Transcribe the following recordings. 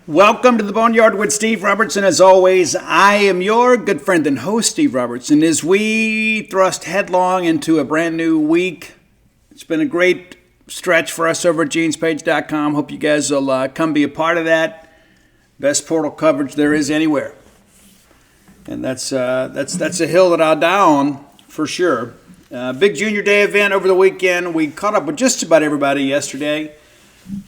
Welcome to the Boneyard with Steve Robertson. As always, I am your good friend and host, Steve Robertson. As we thrust headlong into a brand new week, it's been a great stretch for us over at genespage.com. Hope you guys will come be a part of that. Best portal coverage there is anywhere. And that's a hill that I'll die on for sure. Big Junior Day event over the weekend. We caught up with just about everybody yesterday.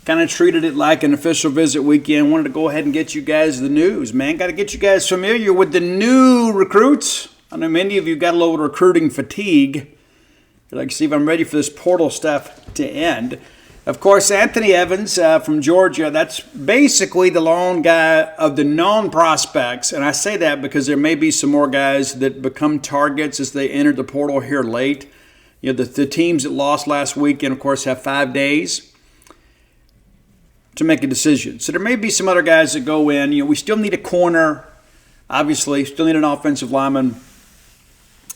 Kind of treated it like an official visit weekend. Wanted to go ahead and get you guys the news, man. Got to get you guys familiar with the new recruits. I know many of you got a little recruiting fatigue. You're like, Steve, I'm ready for this portal stuff to end. Of course, Anthony Evans from Georgia, that's basically the lone guy of the known prospects. And I say that because there may be some more guys that become targets as they enter the portal here late. You know, the teams that lost last weekend, of course, have 5 days to make a decision. So there may be some other guys that go in. You know, we still need a corner, obviously. Still need an offensive lineman.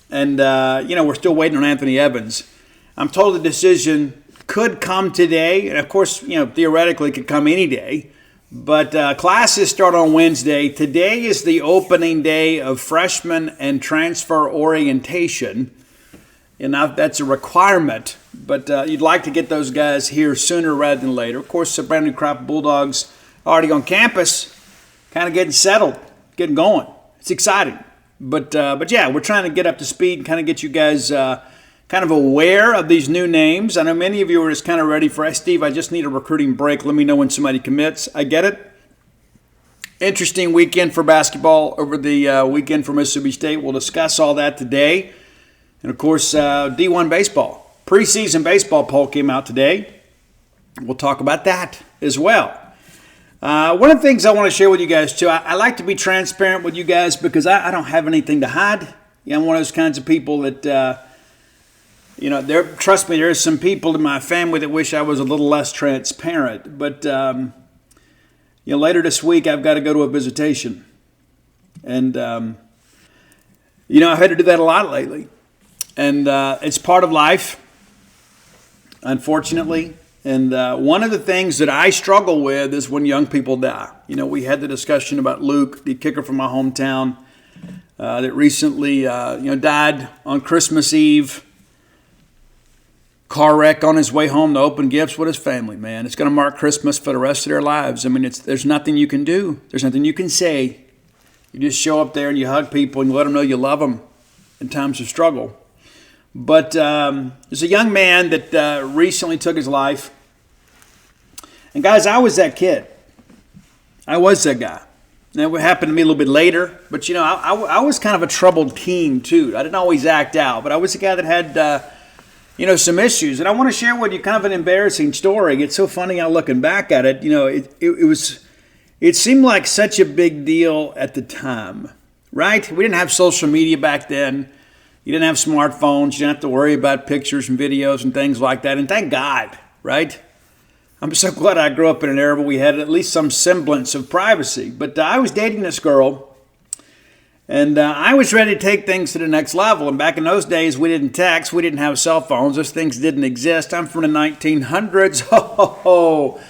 And, we're still waiting on Anthony Evans. I'm told the decision could come today. And, of course, theoretically it could come any day. But classes start on Wednesday. Today is the opening day of freshman and transfer orientation. And that's a requirement, but you'd like to get those guys here sooner rather than later. Of course, a brand new crop of Bulldogs already on campus, kind of getting settled, getting going. It's exciting. But yeah, we're trying to get up to speed and kind of get you guys kind of aware of these new names. I know many of you are just kind of ready for, hey, Steve, I just need a recruiting break. Let me know when somebody commits. I get it. Interesting weekend for basketball over the weekend for Mississippi State. We'll discuss all that today. And, of course, D1 baseball. Preseason baseball poll came out today. We'll talk about that as well. One of the things I want to share with you guys, too, I like to be transparent with you guys because I don't have anything to hide. I'm one of those kinds of people that, trust me, there's some people in my family that wish I was a little less transparent. But, later this week, I've got to go to a visitation. And, I've had to do that a lot lately. And it's part of life, unfortunately. And one of the things that I struggle with is when young people die. We had the discussion about Luke, the kicker from my hometown, that recently, died on Christmas Eve. Car wreck on his way home to open gifts with his family, man. It's going to mark Christmas for the rest of their lives. I mean, there's nothing you can do. There's nothing you can say. You just show up there and you hug people and you let them know you love them in times of struggle. But there's a young man that recently took his life. And guys, I was that kid. I was that guy. Now, it happened to me a little bit later. But, I was kind of a troubled teen, too. I didn't always act out. But I was a guy that had, some issues. And I want to share with you kind of an embarrassing story. It's so funny now looking back at it. It seemed like such a big deal at the time, right? We didn't have social media back then. You didn't have smartphones. You didn't have to worry about pictures and videos and things like that. And thank God, right? I'm so glad I grew up in an era where we had at least some semblance of privacy. But I was dating this girl, and I was ready to take things to the next level. And back in those days, we didn't text. We didn't have cell phones. Those things didn't exist. I'm from the 1900s.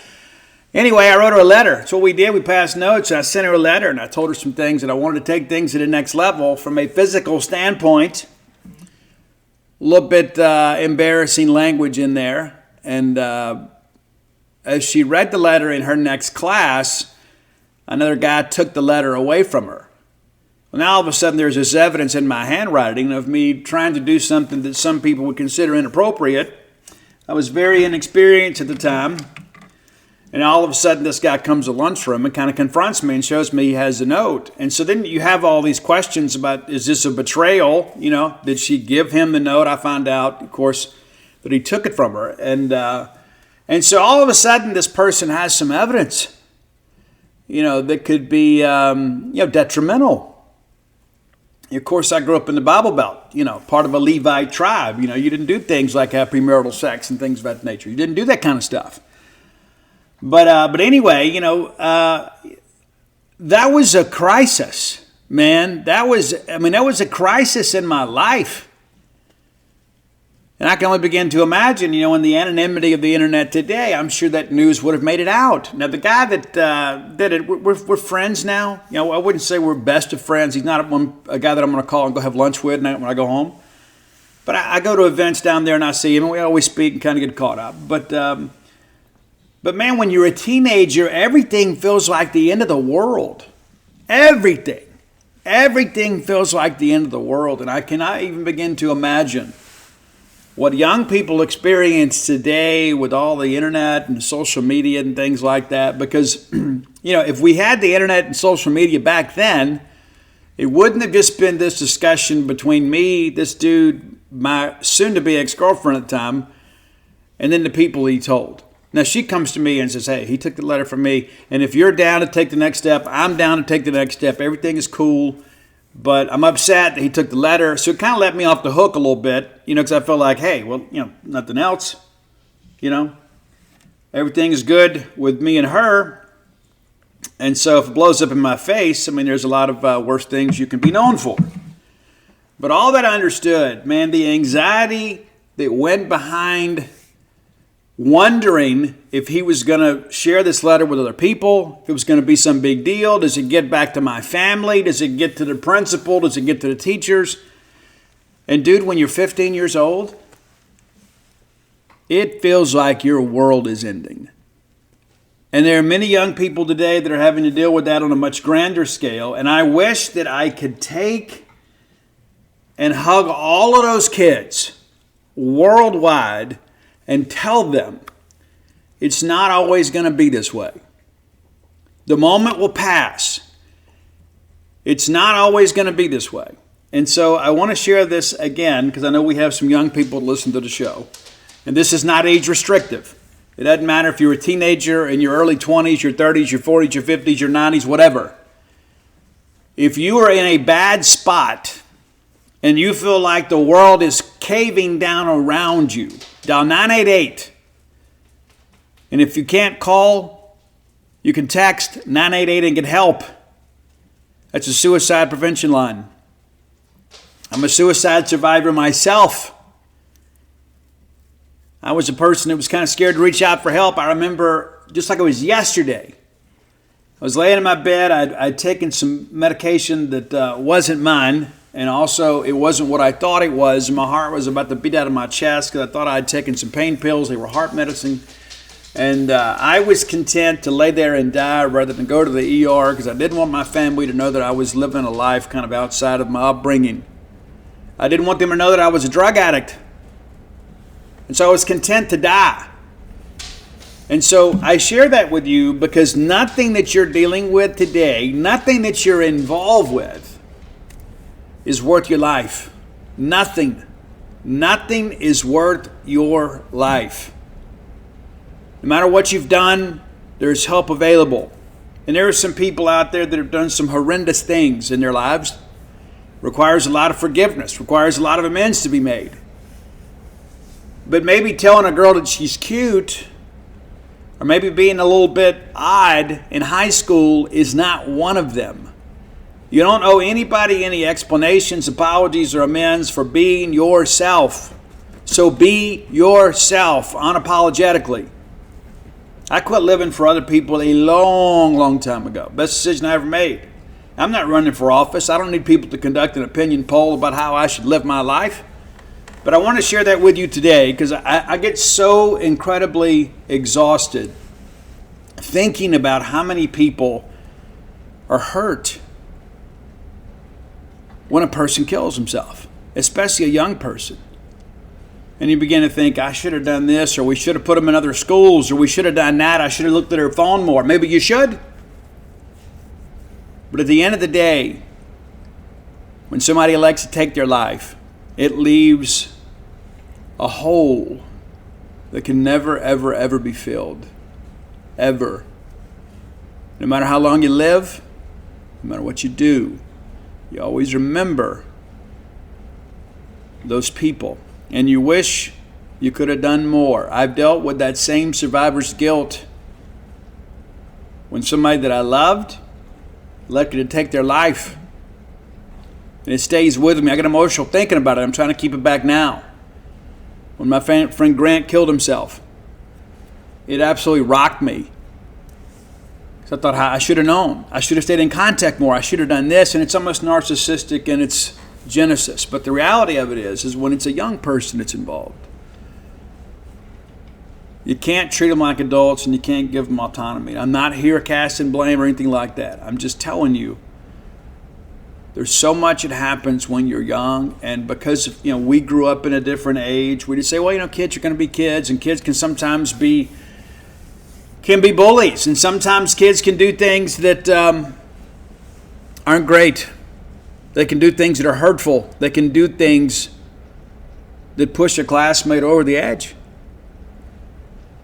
Anyway, I wrote her a letter. That's what we did. We passed notes. I sent her a letter, and I told her some things that I wanted to take things to the next level from a physical standpoint. A little bit embarrassing language in there. And as she read the letter in her next class, another guy took the letter away from her. Well, now all of a sudden there's this evidence in my handwriting of me trying to do something that some people would consider inappropriate. I was very inexperienced at the time. And all of a sudden this guy comes to lunchroom and kind of confronts me and shows me he has a note. And so then you have all these questions about, is this a betrayal? Did she give him the note? I found out, of course, that he took it from her. And so all of a sudden this person has some evidence, that could be, detrimental. Of course, I grew up in the Bible Belt, part of a Levite tribe. You didn't do things like have premarital sex and things of that nature. You didn't do that kind of stuff. But anyway, that was a crisis, man. That was a crisis in my life. And I can only begin to imagine, in the anonymity of the internet today, I'm sure that news would have made it out. Now, the guy that did it, we're friends now. I wouldn't say we're best of friends. He's not a guy that I'm going to call and go have lunch with when I go home. But I go to events down there and I see him, and we always speak and kind of get caught up. But man, when you're a teenager, everything feels like the end of the world. Everything feels like the end of the world. And I cannot even begin to imagine what young people experience today with all the internet and social media and things like that. Because, if we had the internet and social media back then, it wouldn't have just been this discussion between me, this dude, my soon-to-be ex-girlfriend at the time, and then the people he told. Now, she comes to me and says, hey, he took the letter from me, and if you're down to take the next step, I'm down to take the next step. Everything is cool, but I'm upset that he took the letter. So it kind of let me off the hook a little bit, because I felt like, hey, well, nothing else, Everything is good with me and her. And so if it blows up in my face, there's a lot of worse things you can be known for. But all that I understood, man, the anxiety that went behind wondering if he was going to share this letter with other people, if it was going to be some big deal. Does it get back to my family? Does it get to the principal? Does it get to the teachers? And dude, when you're 15 years old, it feels like your world is ending. And there are many young people today that are having to deal with that on a much grander scale. And I wish that I could take and hug all of those kids worldwide and tell them it's not always going to be this way. The moment will pass. It's not always going to be this way. And so I want to share this again because I know we have some young people that listen to the show. And this is not age restrictive. It doesn't matter if you're a teenager in your early 20s, your 30s, your 40s, your 50s, your 90s, whatever. If you are in a bad spot and you feel like the world is caving down around you, dial 988. And if you can't call, you can text 988 and get help. That's a suicide prevention line. I'm a suicide survivor myself. I was a person that was kind of scared to reach out for help. I remember, just like it was yesterday, I was laying in my bed. I'd taken some medication that wasn't mine, and also it wasn't what I thought it was. My heart was about to beat out of my chest because I thought I'd taken some pain pills. They were heart medicine. And I was content to lay there and die rather than go to the ER because I didn't want my family to know that I was living a life kind of outside of my upbringing. I didn't want them to know that I was a drug addict. And so I was content to die. And so I share that with you because nothing that you're dealing with today, nothing that you're involved with is worth your life. Nothing. Nothing is worth your life. No matter what you've done, there's help available. And there are some people out there that have done some horrendous things in their lives. Requires a lot of forgiveness. Requires a lot of amends to be made. But maybe telling a girl that she's cute or maybe being a little bit odd in high school is not one of them. You don't owe anybody any explanations, apologies, or amends for being yourself. So be yourself unapologetically. I quit living for other people a long, long time ago. Best decision I ever made. I'm not running for office. I don't need people to conduct an opinion poll about how I should live my life. But I want to share that with you today because I get so incredibly exhausted thinking about how many people are hurt when a person kills himself, especially a young person. And you begin to think, I should have done this, or we should have put them in other schools, or we should have done that. I should have looked at her phone more. Maybe you should. But at the end of the day, when somebody elects to take their life, it leaves a hole that can never, ever, ever be filled. Ever. No matter how long you live, no matter what you do, you always remember those people. And you wish you could have done more. I've dealt with that same survivor's guilt when somebody that I loved elected to take their life. And it stays with me. I get emotional thinking about it. I'm trying to keep it back now. when my friend Grant killed himself. It absolutely rocked me. So I thought, I should have known. I should have stayed in contact more. I should have done this. And it's almost narcissistic in its genesis. But the reality of it is when it's a young person that's involved, you can't treat them like adults and you can't give them autonomy. I'm not here casting blame or anything like that. I'm just telling you, there's so much that happens when you're young, and because we grew up in a different age, we just say, well, kids are going to be kids, and kids can sometimes be bullies, and sometimes kids can do things that aren't great. They can do things that are hurtful. They can do things that push a classmate over the edge.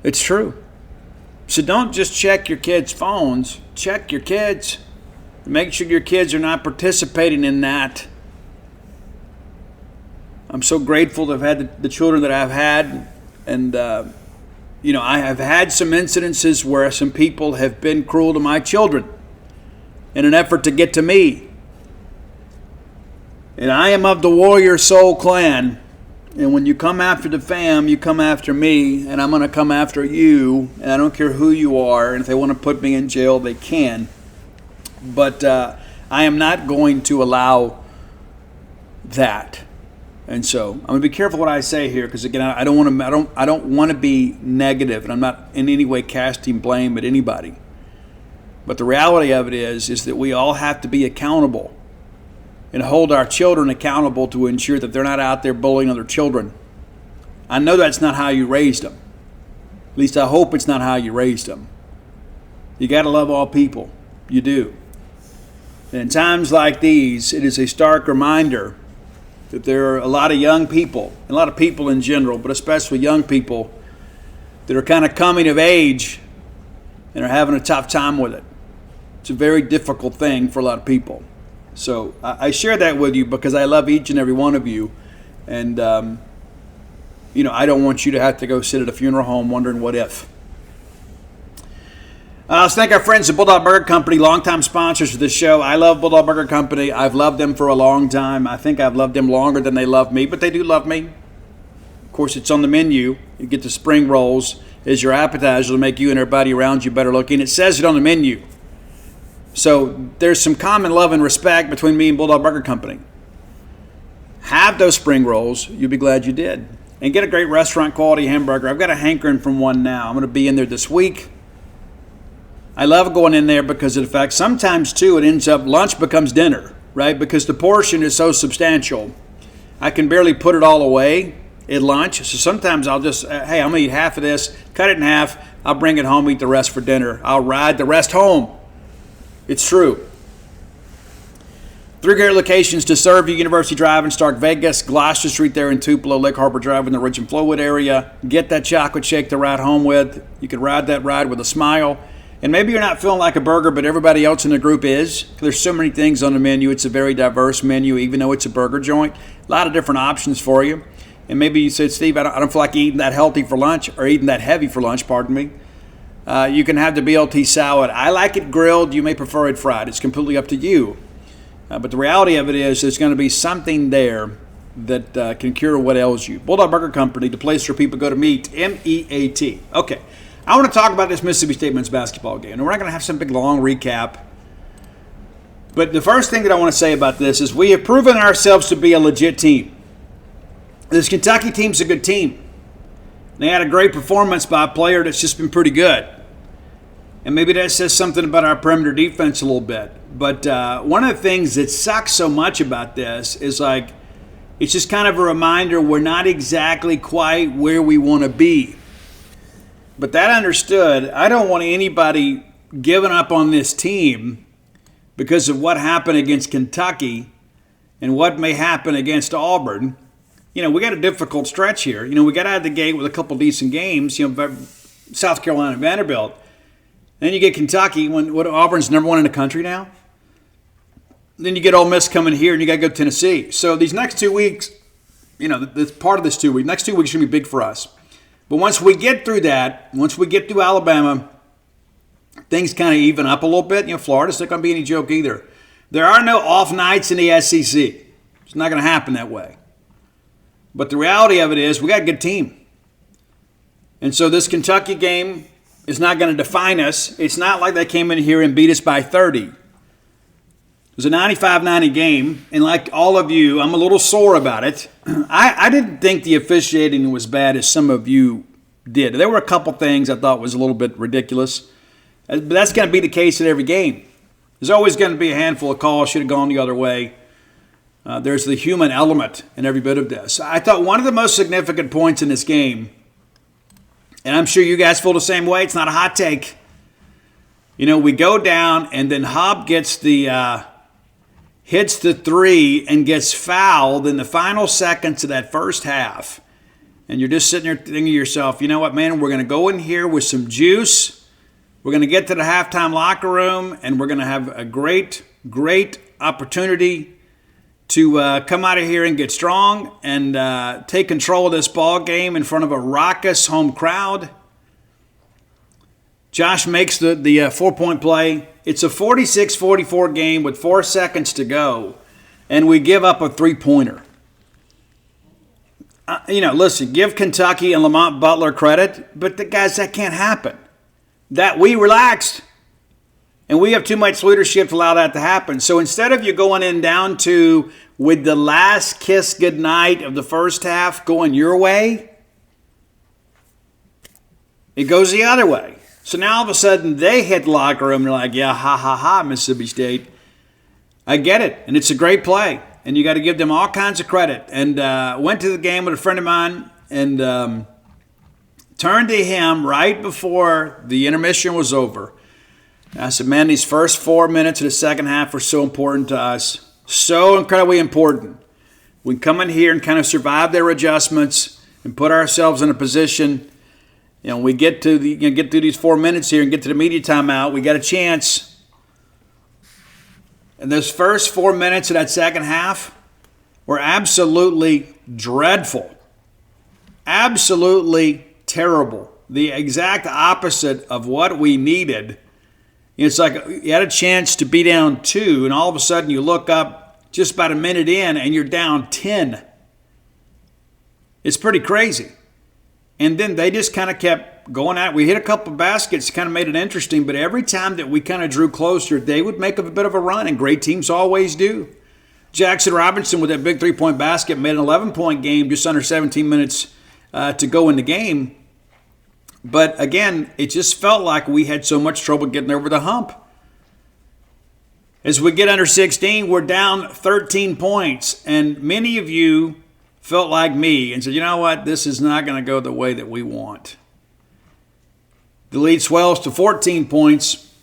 It's true. So don't just check your kids' phones. Check your kids. Make sure your kids are not participating in that. I'm so grateful to have had the children that I've had. And, I have had some incidences where some people have been cruel to my children in an effort to get to me. And I am of the Warrior Soul clan. And when you come after the fam, you come after me. And I'm going to come after you. And I don't care who you are. And if they want to put me in jail, they can. But I am not going to allow that, and so I'm going to be careful what I say here, because again, I don't want to be negative, and I'm not in any way casting blame at anybody. But the reality of it is that we all have to be accountable and hold our children accountable to ensure that they're not out there bullying other children. I know that's not how you raised them. At least I hope it's not how you raised them. You got to love all people. You do. And in times like these, it is a stark reminder that there are a lot of young people, and a lot of people in general, but especially young people, that are kind of coming of age and are having a tough time with it. It's a very difficult thing for a lot of people. So I share that with you because I love each and every one of you. And, I don't want you to have to go sit at a funeral home wondering what if. Let's thank our friends at Bulldog Burger Company, longtime sponsors of this show. I love Bulldog Burger Company. I've loved them for a long time. I think I've loved them longer than they love me, but they do love me. Of course, it's on the menu. You get the spring rolls as your appetizer to make you and everybody around you better looking. It says it on the menu. So there's some common love and respect between me and Bulldog Burger Company. Have those spring rolls. You'll be glad you did. And get a great restaurant quality hamburger. I've got a hankering from one now. I'm going to be in there this week. I love going in there because of the fact sometimes, too, it ends up lunch becomes dinner, right? Because the portion is so substantial. I can barely put it all away at lunch. So sometimes I'll just, hey, I'm going to eat half of this, cut it in half. I'll bring it home, eat the rest for dinner. I'll ride the rest home. It's true. 3 great locations to serve you: University Drive in Stark Vegas, Gloucester Street there in Tupelo, Lake Harbor Drive in the Ridge and Flowwood area. Get that chocolate shake to ride home with. You can ride that ride with a smile. And maybe you're not feeling like a burger, but everybody else in the group is. There's so many things on the menu. It's a very diverse menu, even though it's a burger joint. A lot of different options for you. And maybe you said, Steve, I don't feel like eating that healthy for lunch, or eating that heavy for lunch, pardon me. You can have the BLT salad. I like it grilled. You may prefer it fried. It's completely up to you. But the reality of it is there's going to be something there that can cure what ails you. Bulldog Burger Company, the place where people go to meet, M-E-A-T. Okay. I want to talk about this Mississippi State men's basketball game. And we're not going to have some big, long recap. But the first thing that I want to say about this is we have proven ourselves to be a legit team. This Kentucky team's a good team. They had a great performance by a player that's just been pretty good. And maybe that says something about our perimeter defense a little bit. But one of the things that sucks so much about this is it's just kind of a reminder we're not exactly quite where we want to be. But that understood, I don't want anybody giving up on this team because of what happened against Kentucky and what may happen against Auburn. We got a difficult stretch here. We got out of the gate with a couple decent games, South Carolina and Vanderbilt. Then you get Kentucky, what Auburn's number 1 in the country now. Then you get Ole Miss coming here, and you got to go to Tennessee. So these next 2 weeks, this part of this 2 weeks, next 2 weeks are going to be big for us. But once we get through that, once we get through Alabama, things kind of even up a little bit. Florida's not going to be any joke either. There are no off nights in the SEC. It's not going to happen that way. But the reality of it is we got a good team. And so this Kentucky game is not going to define us. It's not like they came in here and beat us by 30. It was a 95-90 game, and like all of you, I'm a little sore about it. I didn't think the officiating was bad as some of you did. There were a couple things I thought was a little bit ridiculous, but that's going to be the case in every game. There's always going to be a handful of calls should have gone the other way. There's the human element in every bit of this. I thought one of the most significant points in this game, and I'm sure you guys feel the same way, it's not a hot take. You know, we go down, and then Hub gets hits the three and gets fouled in the final seconds of that first half. And you're just sitting there thinking to yourself, you know what, man, we're going to go in here with some juice. We're going to get to the halftime locker room, and we're going to have a great, great opportunity to come out of here and get strong and take control of this ball game in front of a raucous home crowd. Josh makes the 4-point play. It's a 46-44 game with 4 seconds to go, and we give up a three-pointer. Listen, give Kentucky and Lamont Butler credit, but guys, that can't happen. That we relaxed, and we have too much leadership to allow that to happen. So instead of you going in down to with the last kiss goodnight of the first half going your way, it goes the other way. So now all of a sudden they hit the locker room and they're like, yeah, ha, ha, ha, Mississippi State. I get it, and it's a great play, and you got to give them all kinds of credit. And went to the game with a friend of mine and turned to him right before the intermission was over. And I said, man, these first 4 minutes of the second half were so important to us, so incredibly important. We come in here and kind of survive their adjustments and put ourselves in a position. We get to get through these 4 minutes here and get to the media timeout. We got a chance. And those first 4 minutes of that second half were absolutely dreadful. Absolutely terrible. The exact opposite of what we needed. It's like you had a chance to be down 2, and all of a sudden you look up just about a minute in and you're down 10. It's pretty crazy. And then they just kind of kept going at it. We hit a couple of baskets, kind of made it interesting, but every time that we kind of drew closer, they would make a bit of a run, and great teams always do. Jackson Robinson with that big 3-point basket made an 11-point game, just under 17 minutes to go in the game. But again, it just felt like we had so much trouble getting over the hump. As we get under 16, we're down 13 points, and many of you felt like me and said, you know what, this is not going to go the way that we want. The lead swells to 14 points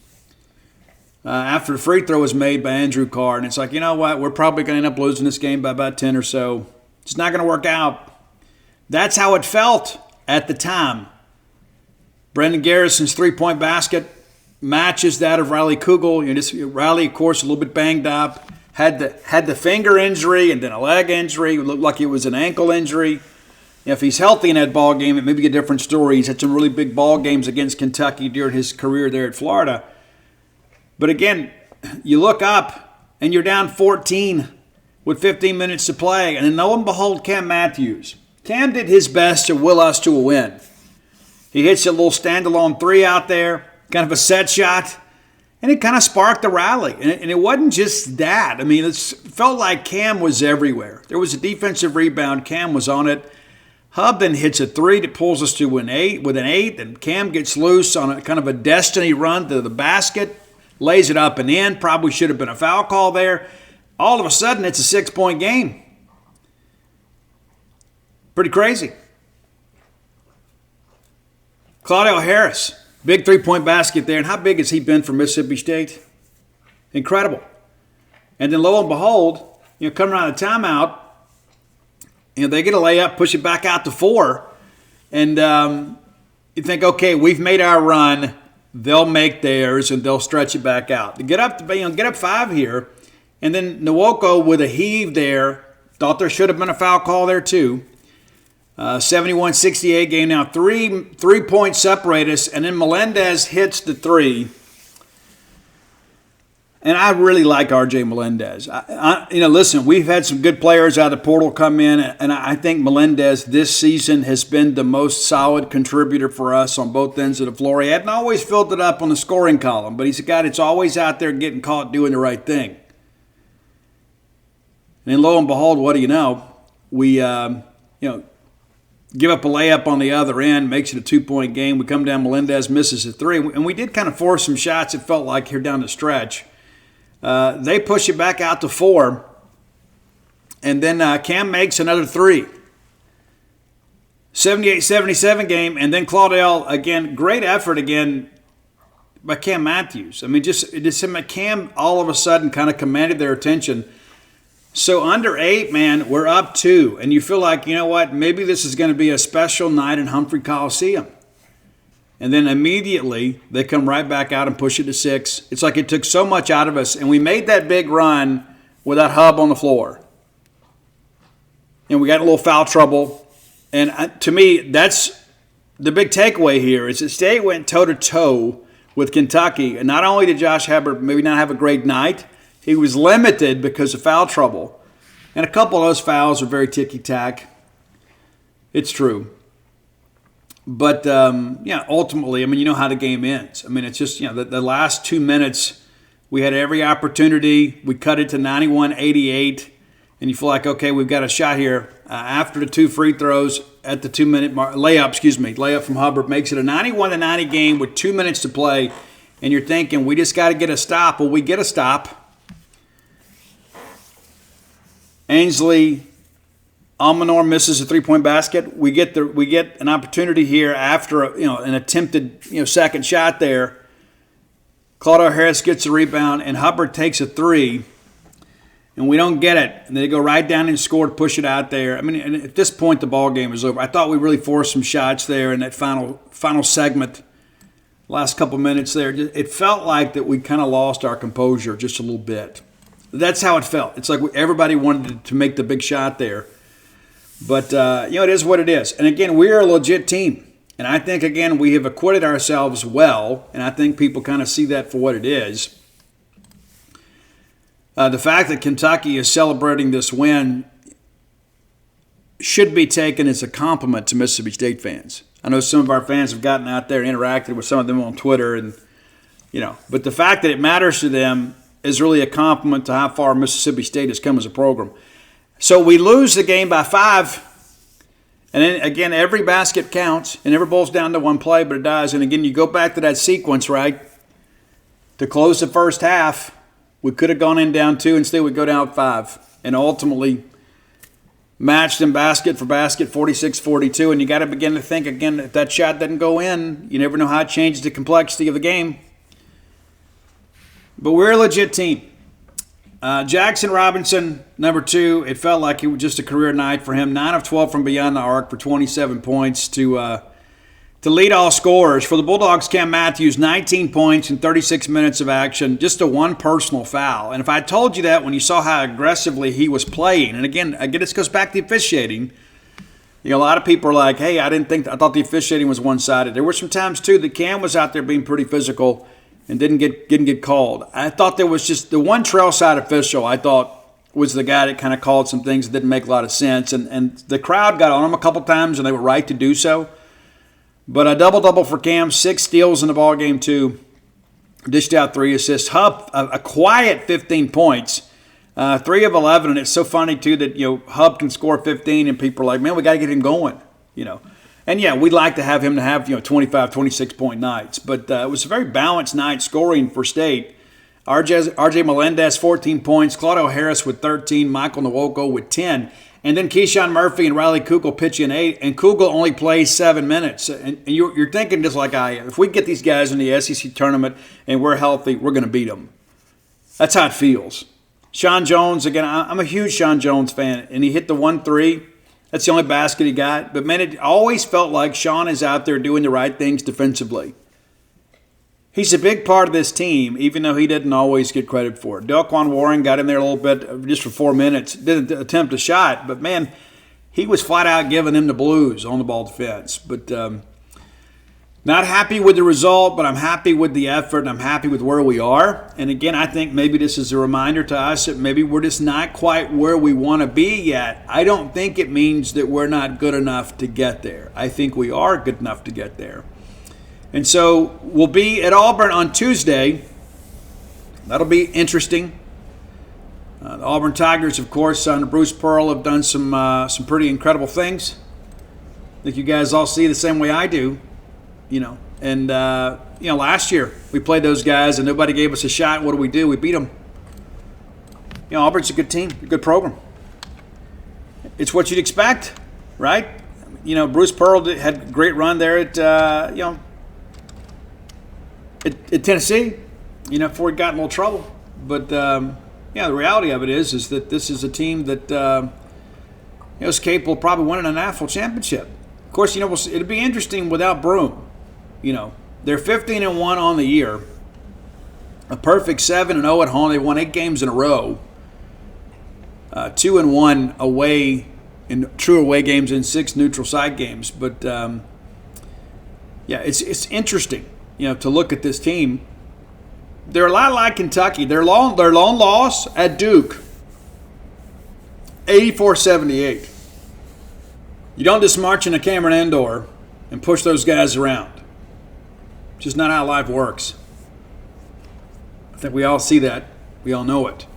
after the free throw was made by Andrew Carr. And it's like, you know what, we're probably going to end up losing this game by about 10 or so. It's not going to work out. That's how it felt at the time. Brendan Garrison's 3-point basket matches that of Riley Kugel. Riley, of course, a little bit banged up. Had the finger injury and then a leg injury. It looked like it was an ankle injury. If he's healthy in that ball game, it may be a different story. He's had some really big ball games against Kentucky during his career there at Florida. But again, you look up and you're down 14 with 15 minutes to play. And then lo and behold, Cam Matthews. Cam did his best to will us to a win. He hits a little standalone 3 out there, kind of a set shot. And it kind of sparked a rally. And it wasn't just that. I mean, it felt like Cam was everywhere. There was a defensive rebound. Cam was on it. Hub then hits a 3 that pulls us to an 8. And Cam gets loose on a kind of a destiny run to the basket. Lays it up and in. Probably should have been a foul call there. All of a sudden, it's a 6-point game. Pretty crazy. Claudio Harris. Big 3-point basket there. And how big has he been for Mississippi State? Incredible. And then lo and behold, coming around the timeout, they get a layup, push it back out to 4. And you think, okay, we've made our run. They'll make theirs, and they'll stretch it back out. Get up 5 here. And then Nwoko with a heave there. Thought there should have been a foul call there too. 71-68 game now. 3 points separate us, and then Melendez hits the 3. And I really like R.J. Melendez. Listen, we've had some good players out of the portal come in, and I think Melendez this season has been the most solid contributor for us on both ends of the floor. He hadn't always filled it up on the scoring column, but he's a guy that's always out there getting caught doing the right thing. And then lo and behold, what do you know? We, give up a layup on the other end, makes it a 2-point game. We come down, Melendez misses a three, and we did kind of force some shots, it felt like, here down the stretch. They push it back out to 4, and then Cam makes another three. 78-77 game, and then Claudel, again, great effort again by Cam Matthews. I mean, just Cam all of a sudden kind of commanded their attention. So under 8, man, we're up 2, and you feel like, you know what, maybe this is going to be a special night in Humphrey Coliseum. And then immediately they come right back out and push it to 6. It's like it took so much out of us, and we made that big run without Hub on the floor. And we got a little foul trouble. And to me, that's the big takeaway here is that State went toe-to-toe with Kentucky. And not only did Josh Hubbard maybe not have a great night, he was limited because of foul trouble. And a couple of those fouls are very ticky-tack. It's true. But, ultimately, I mean, you know how the game ends. I mean, it's just, the last 2 minutes, we had every opportunity. We cut it to 91-88. And you feel like, okay, we've got a shot here. After the 2 free throws at the 2-minute mark, layup from Hubbard makes it a 91-90 game with 2 minutes to play. And you're thinking, we just got to get a stop. Well, we get a stop. Ainsley Almanor misses a 3-point basket. We get an opportunity here after an attempted second shot there. Claudio Harris gets a rebound, and Hubbard takes a 3, and we don't get it. And they go right down and score to push it out there. I mean, and at this point, the ball game is over. I thought we really forced some shots there in that final segment, last couple minutes there. It felt like that we kind of lost our composure just a little bit. That's how it felt. It's like everybody wanted to make the big shot there. But, it is what it is. And, again, we are a legit team. And I think, again, we have acquitted ourselves well. And I think people kind of see that for what it is. The fact that Kentucky is celebrating this win should be taken as a compliment to Mississippi State fans. I know some of our fans have gotten out there and interacted with some of them on Twitter. And but the fact that it matters to them is really a compliment to how far Mississippi State has come as a program. So we lose the game by 5, and then, again, every basket counts. It never boils down to one play, but it does. And, again, you go back to that sequence, right, to close the first half. We could have gone in down 2, instead we go down 5, and ultimately matched in basket for basket, 46-42. And you got to begin to think, again, if that shot doesn't go in, you never know how it changes the complexity of the game. But we're a legit team. Jackson Robinson, number 2, it felt like it was just a career night for him. 9 of 12 from beyond the arc for 27 points to lead all scorers. For the Bulldogs, Cam Matthews, 19 points in 36 minutes of action, just a 1 personal foul. And if I told you that when you saw how aggressively he was playing, and again, this goes back to the officiating. A lot of people are like, hey, I thought the officiating was one-sided. There were some times, too, that Cam was out there being pretty physical and didn't get called. I thought there was just the one trail side official I thought was the guy that kind of called some things that didn't make a lot of sense. And the crowd got on him a couple times, and they were right to do so. But a double-double for Cam, 6 steals in the ballgame, too. Dished out 3 assists. Hub, a quiet 15 points, 3 of 11. And it's so funny, too, that Hub can score 15, and people are like, man, we got to get him going, And, yeah, we'd like to have him to have, 25, 26-point nights. But it was a very balanced night scoring for State. R.J. Melendez, 14 points. Claudio Harris with 13. Michael Nwoko with 10. And then Keyshawn Murphy and Riley Kugel pitching 8. And Kugel only plays 7 minutes. And you're thinking just like I am. If we get these guys in the SEC tournament and we're healthy, we're going to beat them. That's how it feels. Sean Jones, again, I'm a huge Sean Jones fan. And he hit the 1-3. That's the only basket he got. But, man, it always felt like Sean is out there doing the right things defensively. He's a big part of this team, even though he didn't always get credit for it. Delquan Warren got in there a little bit just for 4 minutes. Didn't attempt a shot. But, man, he was flat out giving them the blues on the ball defense. But Not happy with the result, but I'm happy with the effort, and I'm happy with where we are. And again, I think maybe this is a reminder to us that maybe we're just not quite where we want to be yet. I don't think it means that we're not good enough to get there. I think we are good enough to get there. And so we'll be at Auburn on Tuesday. That'll be interesting. The Auburn Tigers, of course, under Bruce Pearl, have done some pretty incredible things. I think you guys all see the same way I do. Last year we played those guys and nobody gave us a shot. What do? We beat them. Auburn's a good team, a good program. It's what you'd expect, right? Bruce Pearl had a great run there at Tennessee, before he got in a little trouble. But, the reality of it is that this is a team that is capable of probably winning a national championship. Of course, it'd be interesting without Broome. They're 15-1 on the year, a perfect 7-0 at home. They won 8 games in a row, 2-1 away in true away games and 6 neutral site games. But it's interesting, to look at this team. They're a lot like Kentucky. Their lone loss at Duke, 84-78. You don't just march into Cameron Indoor and push those guys around. Just not how life works. I think we all see that. We all know it.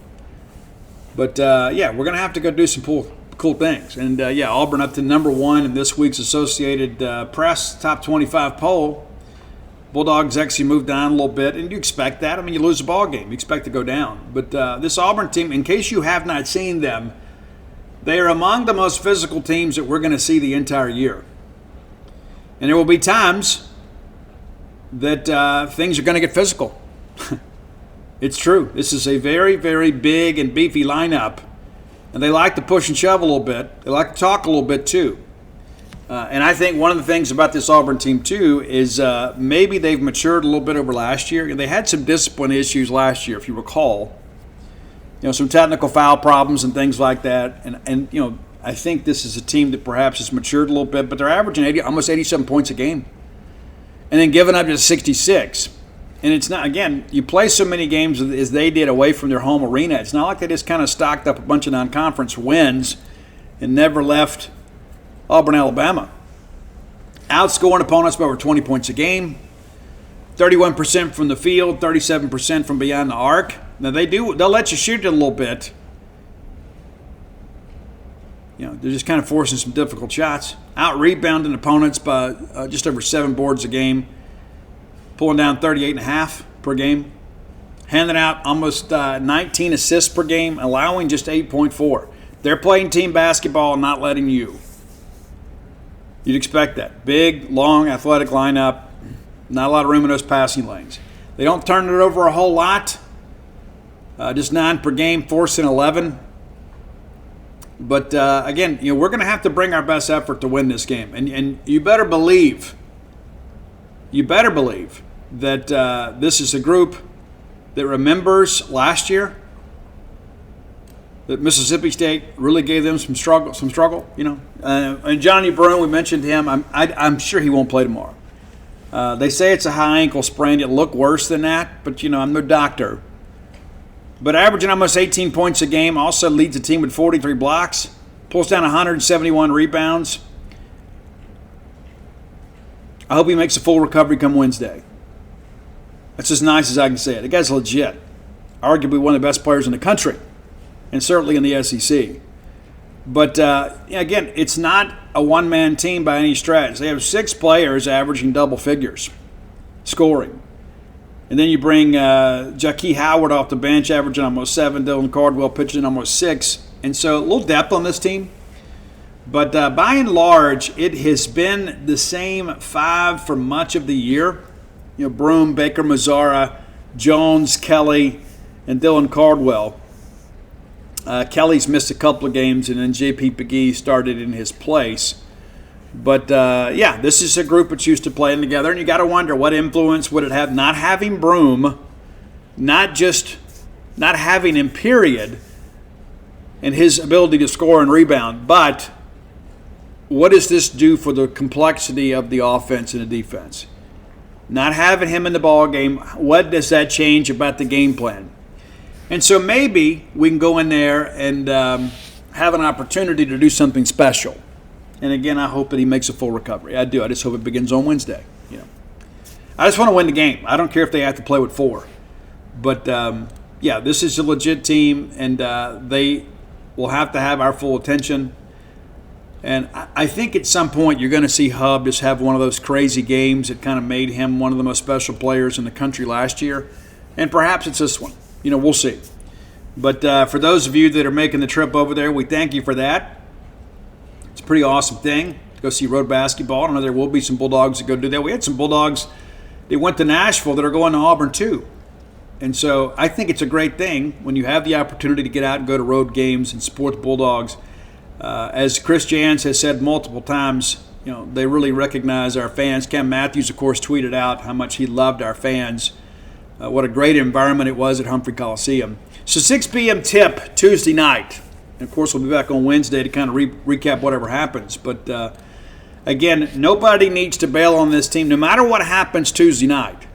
But, we're going to have to go do some cool things. And, Auburn up to number 1 in this week's Associated Press top 25 poll. Bulldogs actually moved down a little bit, and you expect that. I mean, you lose a ball game. You expect to go down. But this Auburn team, in case you have not seen them, they are among the most physical teams that we're going to see the entire year. And there will be times that things are going to get physical. It's true. This is a very, very big and beefy lineup. And they like to push and shove a little bit. They like to talk a little bit too. And I think one of the things about this Auburn team too is maybe they've matured a little bit over last year. They had some discipline issues last year, if you recall. Some technical foul problems and things like that. And I think this is a team that perhaps has matured a little bit, but they're averaging almost 87 points a game. And then giving up just 66. And it's not, again, you play so many games as they did away from their home arena. It's not like they just kind of stocked up a bunch of non-conference wins and never left Auburn, Alabama. Outscoring opponents by over 20 points a game. 31% from the field, 37% from beyond the arc. Now they'll let you shoot it a little bit. They're just kind of forcing some difficult shots. Out-rebounding opponents by just over 7 boards a game. Pulling down 38.5 per game. Handing out almost 19 assists per game, allowing just 8.4. They're playing team basketball and not letting you. You'd expect that. Big, long, athletic lineup. Not a lot of room in those passing lanes. They don't turn it over a whole lot. Just 9 per game, forcing 11. But, again, we're going to have to bring our best effort to win this game. And you better believe that this is a group that remembers last year that Mississippi State really gave them some struggle. And Johnny Broome, we mentioned him. I'm sure he won't play tomorrow. They say it's a high ankle sprain. It looked worse than that, but, I'm no doctor. But averaging almost 18 points a game, also leads the team with 43 blocks, pulls down 171 rebounds. I hope he makes a full recovery come Wednesday. That's as nice as I can say it. The guy's legit. Arguably one of the best players in the country, and certainly in the SEC. But, again, it's not a one-man team by any stretch. They have 6 players averaging double figures scoring. And then you bring Jaquie Howard off the bench, averaging almost 7. Dylan Cardwell pitching almost 6. And so a little depth on this team. But by and large, it has been the same 5 for much of the year. Broome, Baker, Mazzara, Jones, Kelly, and Dylan Cardwell. Kelly's missed a couple of games, and then J.P. Pegee started in his place. But, this is a group that's used to playing together, and you got to wonder what influence would it have not having Broome, not just not having him, period, and his ability to score and rebound, but what does this do for the complexity of the offense and the defense? not having him in the ball game, what does that change about the game plan? And so maybe we can go in there and have an opportunity to do something special. And again, I hope that he makes a full recovery. I do. I just hope it begins on Wednesday. I just want to win the game. I don't care if they have to play with 4. But, this is a legit team, and they will have to have our full attention. And I think at some point you're going to see Hub just have one of those crazy games that kind of made him one of the most special players in the country last year. And perhaps it's this one. We'll see. But for those of you that are making the trip over there, we thank you for that. It's a pretty awesome thing to go see road basketball. I know there will be some Bulldogs that go do that. We had some Bulldogs that went to Nashville that are going to Auburn too. And so I think it's a great thing when you have the opportunity to get out and go to road games and support the Bulldogs. As Chris Jans has said multiple times, they really recognize our fans. Cam Matthews, of course, tweeted out how much he loved our fans. What a great environment it was at Humphrey Coliseum. So 6 p.m. tip Tuesday night. And, of course, we'll be back on Wednesday to kind of recap whatever happens. But, again, nobody needs to bail on this team no matter what happens Tuesday night.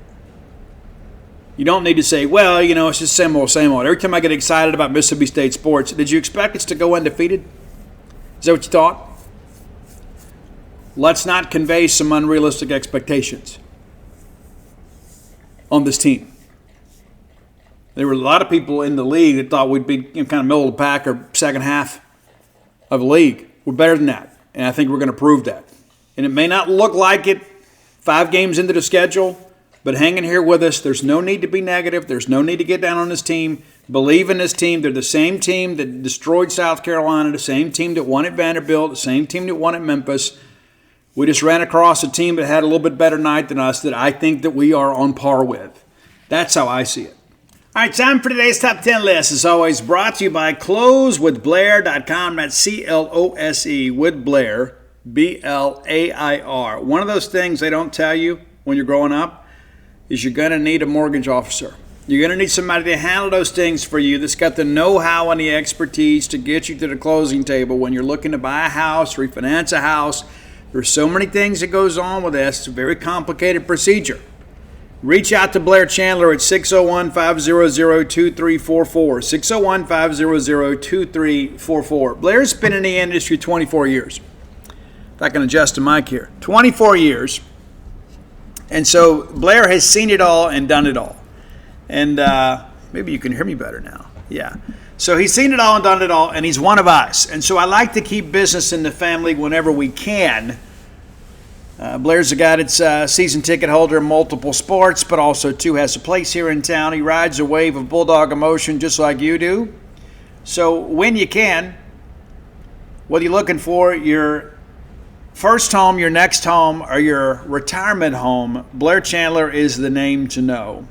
You don't need to say, well, it's just same old, same old. Every time I get excited about Mississippi State sports, did you expect us to go undefeated? Is that what you thought? Let's not convey some unrealistic expectations on this team. There were a lot of people in the league that thought we'd be kind of middle of the pack or second half of the league. We're better than that, and I think we're going to prove that. And it may not look like it 5 games into the schedule, but hang in here with us. There's no need to be negative. There's no need to get down on this team. Believe in this team. They're the same team that destroyed South Carolina, the same team that won at Vanderbilt, the same team that won at Memphis. We just ran across a team that had a little bit better night than us that I think that we are on par with. That's how I see it. All right, time for today's Top 10 list. As always, brought to you by closewithblair.com. That's CLOSE with Blair, BLAIR. One of those things they don't tell you when you're growing up is you're going to need a mortgage officer. You're going to need somebody to handle those things for you that's got the know-how and the expertise to get you to the closing table when you're looking to buy a house, refinance a house. There's so many things that goes on with this. It's a very complicated procedure. Reach out to Blair Chandler at 601-500-2344, 601-500-2344. Blair's been in the industry 24 years. If I can adjust the mic here. 24 years. And so Blair has seen it all and done it all. And maybe you can hear me better now. Yeah. So he's seen it all and done it all, and he's one of us. And so I like to keep business in the family whenever we can. Blair's a guy that's a season ticket holder in multiple sports, but also, too, has a place here in town. He rides a wave of Bulldog emotion just like you do. So when you can, whether you're looking for your first home, your next home, or your retirement home, Blair Chandler is the name to know.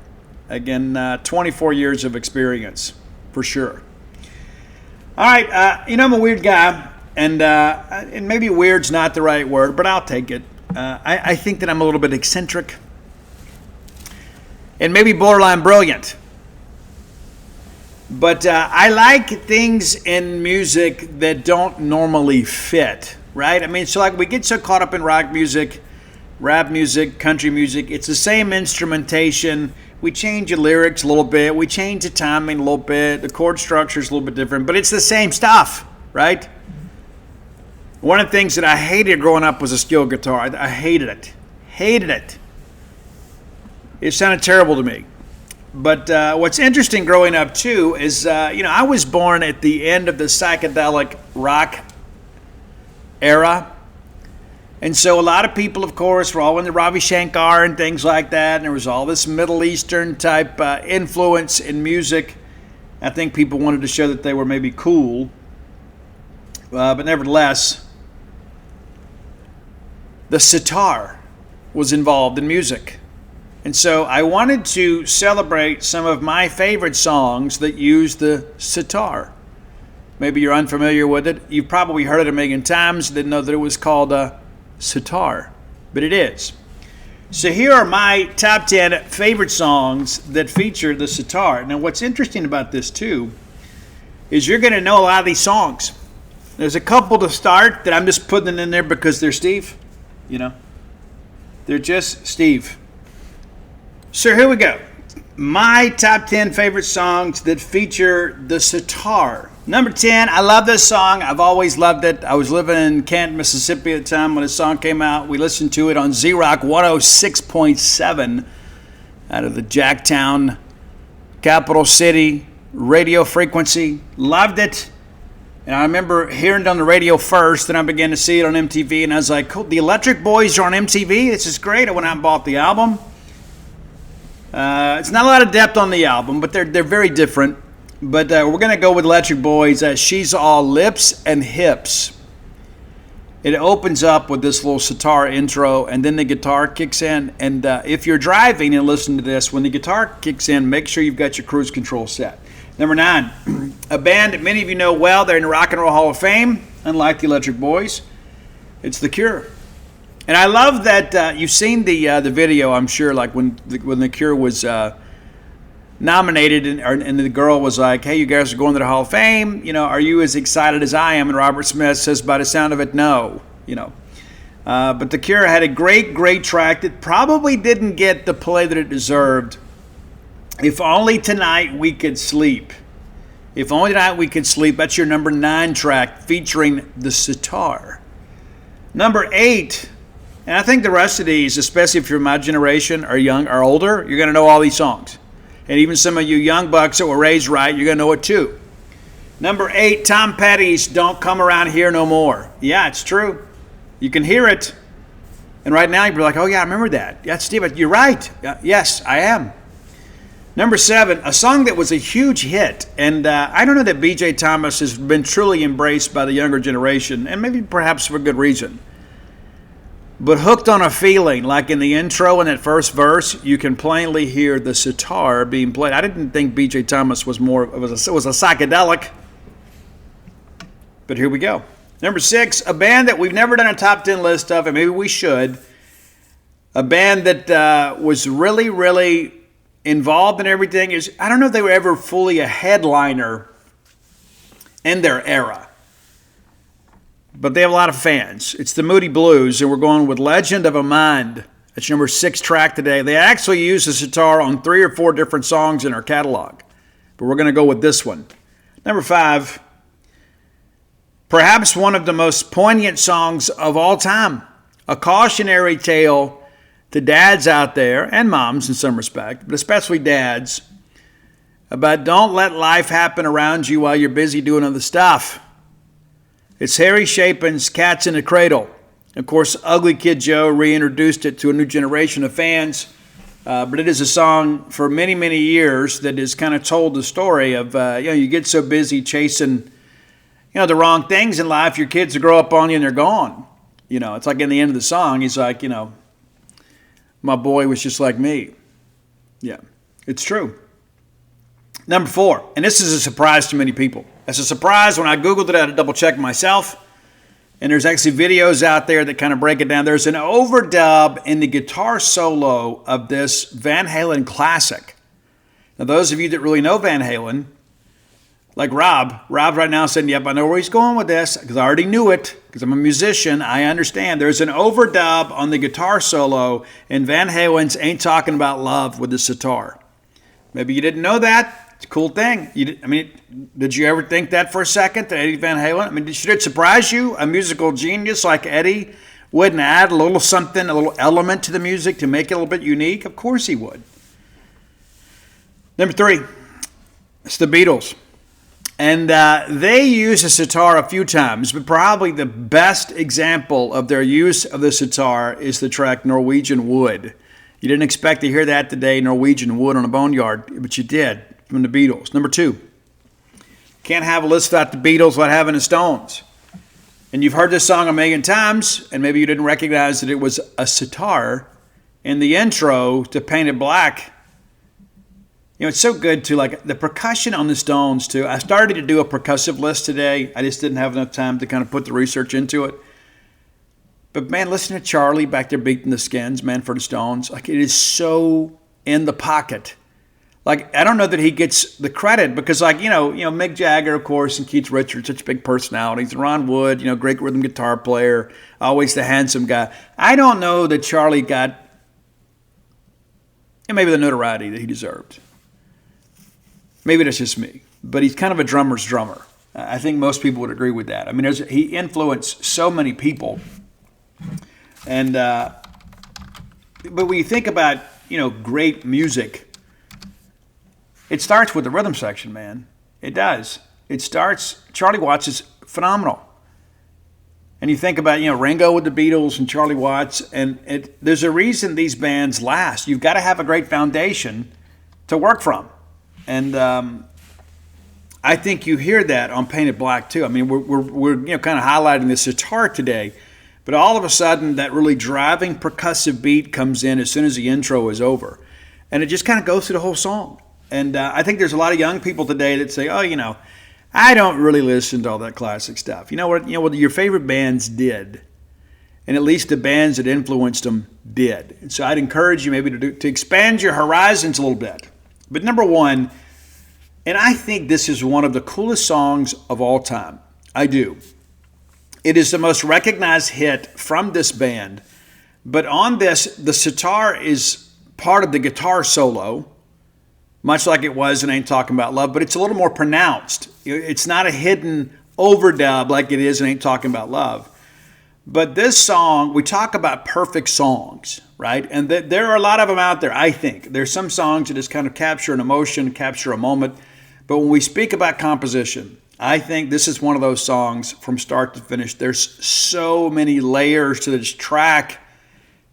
Again, 24 years of experience, for sure. All right, I'm a weird guy, and maybe weird's not the right word, but I'll take it. I think that I'm a little bit eccentric and maybe borderline brilliant. But I like things in music that don't normally fit, right? I mean, so like we get so caught up in rock music, rap music, country music. It's the same instrumentation. We change the lyrics a little bit. We change the timing a little bit. The chord structure is a little bit different, but it's the same stuff, right? One of the things that I hated growing up was a steel guitar. I hated it. Hated it. It sounded terrible to me. But what's interesting growing up, too, is, I was born at the end of the psychedelic rock era. And so a lot of people, of course, were all into Ravi Shankar and things like that. And there was all this Middle Eastern type influence in music. I think people wanted to show that they were maybe cool. But nevertheless, the sitar was involved in music. And so I wanted to celebrate some of my favorite songs that use the sitar. Maybe you're unfamiliar with it. You've probably heard it a million times. Didn't know that it was called a sitar, but it is. So here are my top 10 favorite songs that feature the sitar. Now what's interesting about this too is you're going to know a lot of these songs. There's a couple to start that I'm just putting in there because they're Steve. They're just Steve. So here we go. My top 10 favorite songs that feature the sitar. Number 10, I love this song. I've always loved it. I was living in Canton, Mississippi at the time when this song came out. We listened to it on Z-Rock 106.7 out of the Jacktown, capital city, radio frequency. Loved it. And I remember hearing it on the radio first, then I began to see it on MTV, and I was like, cool, the Electric Boys are on MTV? This is great. I went out and bought the album. It's not a lot of depth on the album, but they're very different. But we're going to go with Electric Boys. She's All Lips and Hips. It opens up with this little sitar intro, and then the guitar kicks in. And if you're driving and listen to this, when the guitar kicks in, make sure you've got your cruise control set. Number 9, a band that many of you know well. They're in the Rock and Roll Hall of Fame, unlike the Electric Boys. It's The Cure. And I love that you've seen the video, I'm sure, like when The Cure was nominated, and the girl was like, hey, you guys are going to the Hall of Fame. You know, are you as excited as I am? And Robert Smith says, by the sound of it, no. You know, but The Cure had a great track that probably didn't get the play that it deserved. If Only Tonight We Could Sleep. If Only Tonight We Could Sleep. That's your number 9 track featuring the sitar. Number 8. And I think the rest of these, especially if you're my generation or young or older, you're going to know all these songs. And even some of you young bucks that were raised right, you're going to know it too. Number 8, Tom Petty's Don't Come Around Here No More. Yeah, it's true. You can hear it. And right now you're like, oh yeah, I remember that. Yeah, Steve, you're right. Yes, I am. Number 7, a song that was a huge hit. And I don't know that B.J. Thomas has been truly embraced by the younger generation, and maybe perhaps for good reason. But Hooked on a Feeling, like in the intro and that first verse, you can plainly hear the sitar being played. I didn't think B.J. Thomas was more, it was a psychedelic. But here we go. Number 6, a band that we've never done a top 10 list of, and maybe we should. A band that was really involved in everything. I don't know if they were ever fully a headliner in their era. But they have a lot of fans. It's the Moody Blues, and we're going with Legend of a Mind. That's your number 6 track today. They actually use the sitar on 3 or 4 different songs in our catalog. But we're going to go with this one. Number 5, perhaps one of the most poignant songs of all time. A cautionary tale to dads out there, and moms in some respect, but especially dads, about don't let life happen around you while you're busy doing other stuff. It's Harry Chapin's Cats in the Cradle. Of course, Ugly Kid Joe reintroduced it to a new generation of fans, but it is a song for many years that has kind of told the story of, you get so busy chasing, the wrong things in life, your kids will grow up on you and they're gone. It's like in the end of the song, he's like, my boy was just like me. Yeah, it's true. Number 4, and this is a surprise to many people. It's a surprise. When I Googled it, I had to double check myself. And there's actually videos out there that kind of break it down. There's an overdub in the guitar solo of this Van Halen classic. Now, those of you that really know Van Halen, like Rob right now saying, yep, I know where he's going with this because I already knew it because I'm a musician. I understand. There's an overdub on the guitar solo in Van Halen's Ain't Talking About Love with the sitar. Maybe you didn't know that. It's a cool thing. Did you ever think that for a second, that Eddie Van Halen? Should it surprise you? A musical genius like Eddie wouldn't add a little something, a little element to the music to make it a little bit unique? Of course he would. Number 3, it's the Beatles. And they use the sitar a few times, but probably the best example of their use of the sitar is the track Norwegian Wood. You didn't expect to hear that today, Norwegian Wood on a Boneyard, but you did, from the Beatles. Number 2, can't have a list without the Beatles without having the Stones. And you've heard this song a million times, and maybe you didn't recognize that it was a sitar in the intro to Painted Black. It's so good to like the percussion on the Stones too. I started to do a percussive list today. I just didn't have enough time to kind of put the research into it. But man, listen to Charlie back there beating the skins, man, for the Stones. Like it is so in the pocket. Like I don't know that he gets the credit because like, Mick Jagger, of course, and Keith Richards, such big personalities. Ron Wood, great rhythm guitar player, always the handsome guy. I don't know that Charlie got and maybe the notoriety that he deserved. Maybe that's just me, but he's kind of a drummer's drummer. I think most people would agree with that. I mean, he influenced so many people, and but when you think about great music, it starts with the rhythm section, man. It does. It starts. Charlie Watts is phenomenal. And you think about, Ringo with the Beatles and Charlie Watts, and there's a reason these bands last. You've got to have a great foundation to work from. And I think you hear that on Painted Black, too. I mean, we're kind of highlighting the sitar today, but all of a sudden that really driving percussive beat comes in as soon as the intro is over. And it just kind of goes through the whole song. And I think there's a lot of young people today that say, oh, I don't really listen to all that classic stuff. You know what your favorite bands did, and at least the bands that influenced them did. And so I'd encourage you maybe to expand your horizons a little bit. But number one, and I think this is one of the coolest songs of all time. I do. It is the most recognized hit from this band. But on this, the sitar is part of the guitar solo, much like it was in Ain't Talking About Love, but it's a little more pronounced. It's not a hidden overdub like it is in Ain't Talking About Love. But this song, we talk about perfect songs, right? And there are a lot of them out there, I think. There's some songs that just kind of capture an emotion, capture a moment. But when we speak about composition, I think this is one of those songs from start to finish. There's so many layers to this track.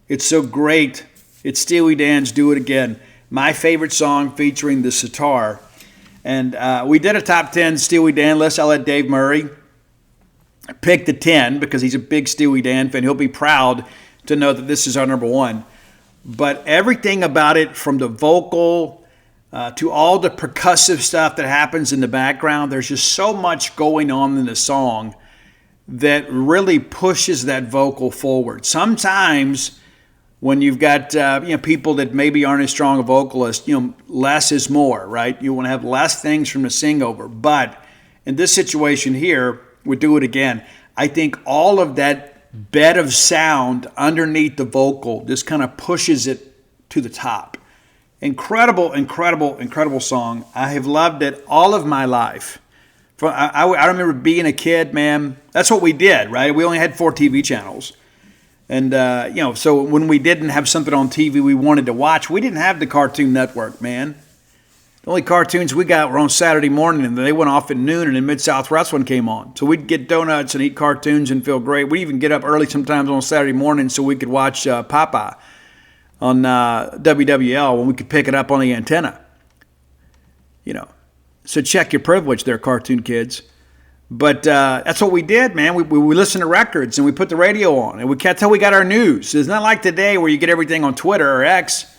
It's so great. It's Steely Dan's Do It Again, my favorite song featuring the sitar. And we did a top 10 Steely Dan list. I'll let Dave Murray pick the 10 because he's a big Steely Dan fan. He'll be proud to know that this is our number one. But everything about it, from the vocal to all the percussive stuff that happens in the background, there's just so much going on in the song that really pushes that vocal forward. Sometimes when you've got people that maybe aren't as strong a vocalist, less is more, right? You want to have less things from the sing over. But in this situation here, we Do It Again. I think all of that bed of sound underneath the vocal just kind of pushes it to the top. Incredible, incredible, incredible song. I have loved it all of my life. I remember being a kid, man. That's what we did, right? We only had 4 TV channels. And, so when we didn't have something on TV we wanted to watch, we didn't have the Cartoon Network, man. The only cartoons we got were on Saturday morning, and they went off at noon, and then Mid-South Wrestling came on. So we'd get donuts and eat cartoons and feel great. We'd even get up early sometimes on Saturday morning so we could watch Popeye on WWL when we could pick it up on the antenna. So check your privilege there, cartoon kids. But that's what we did, man. We listened to records and we put the radio on, and that's how we got our news. It's not like today where you get everything on Twitter or X.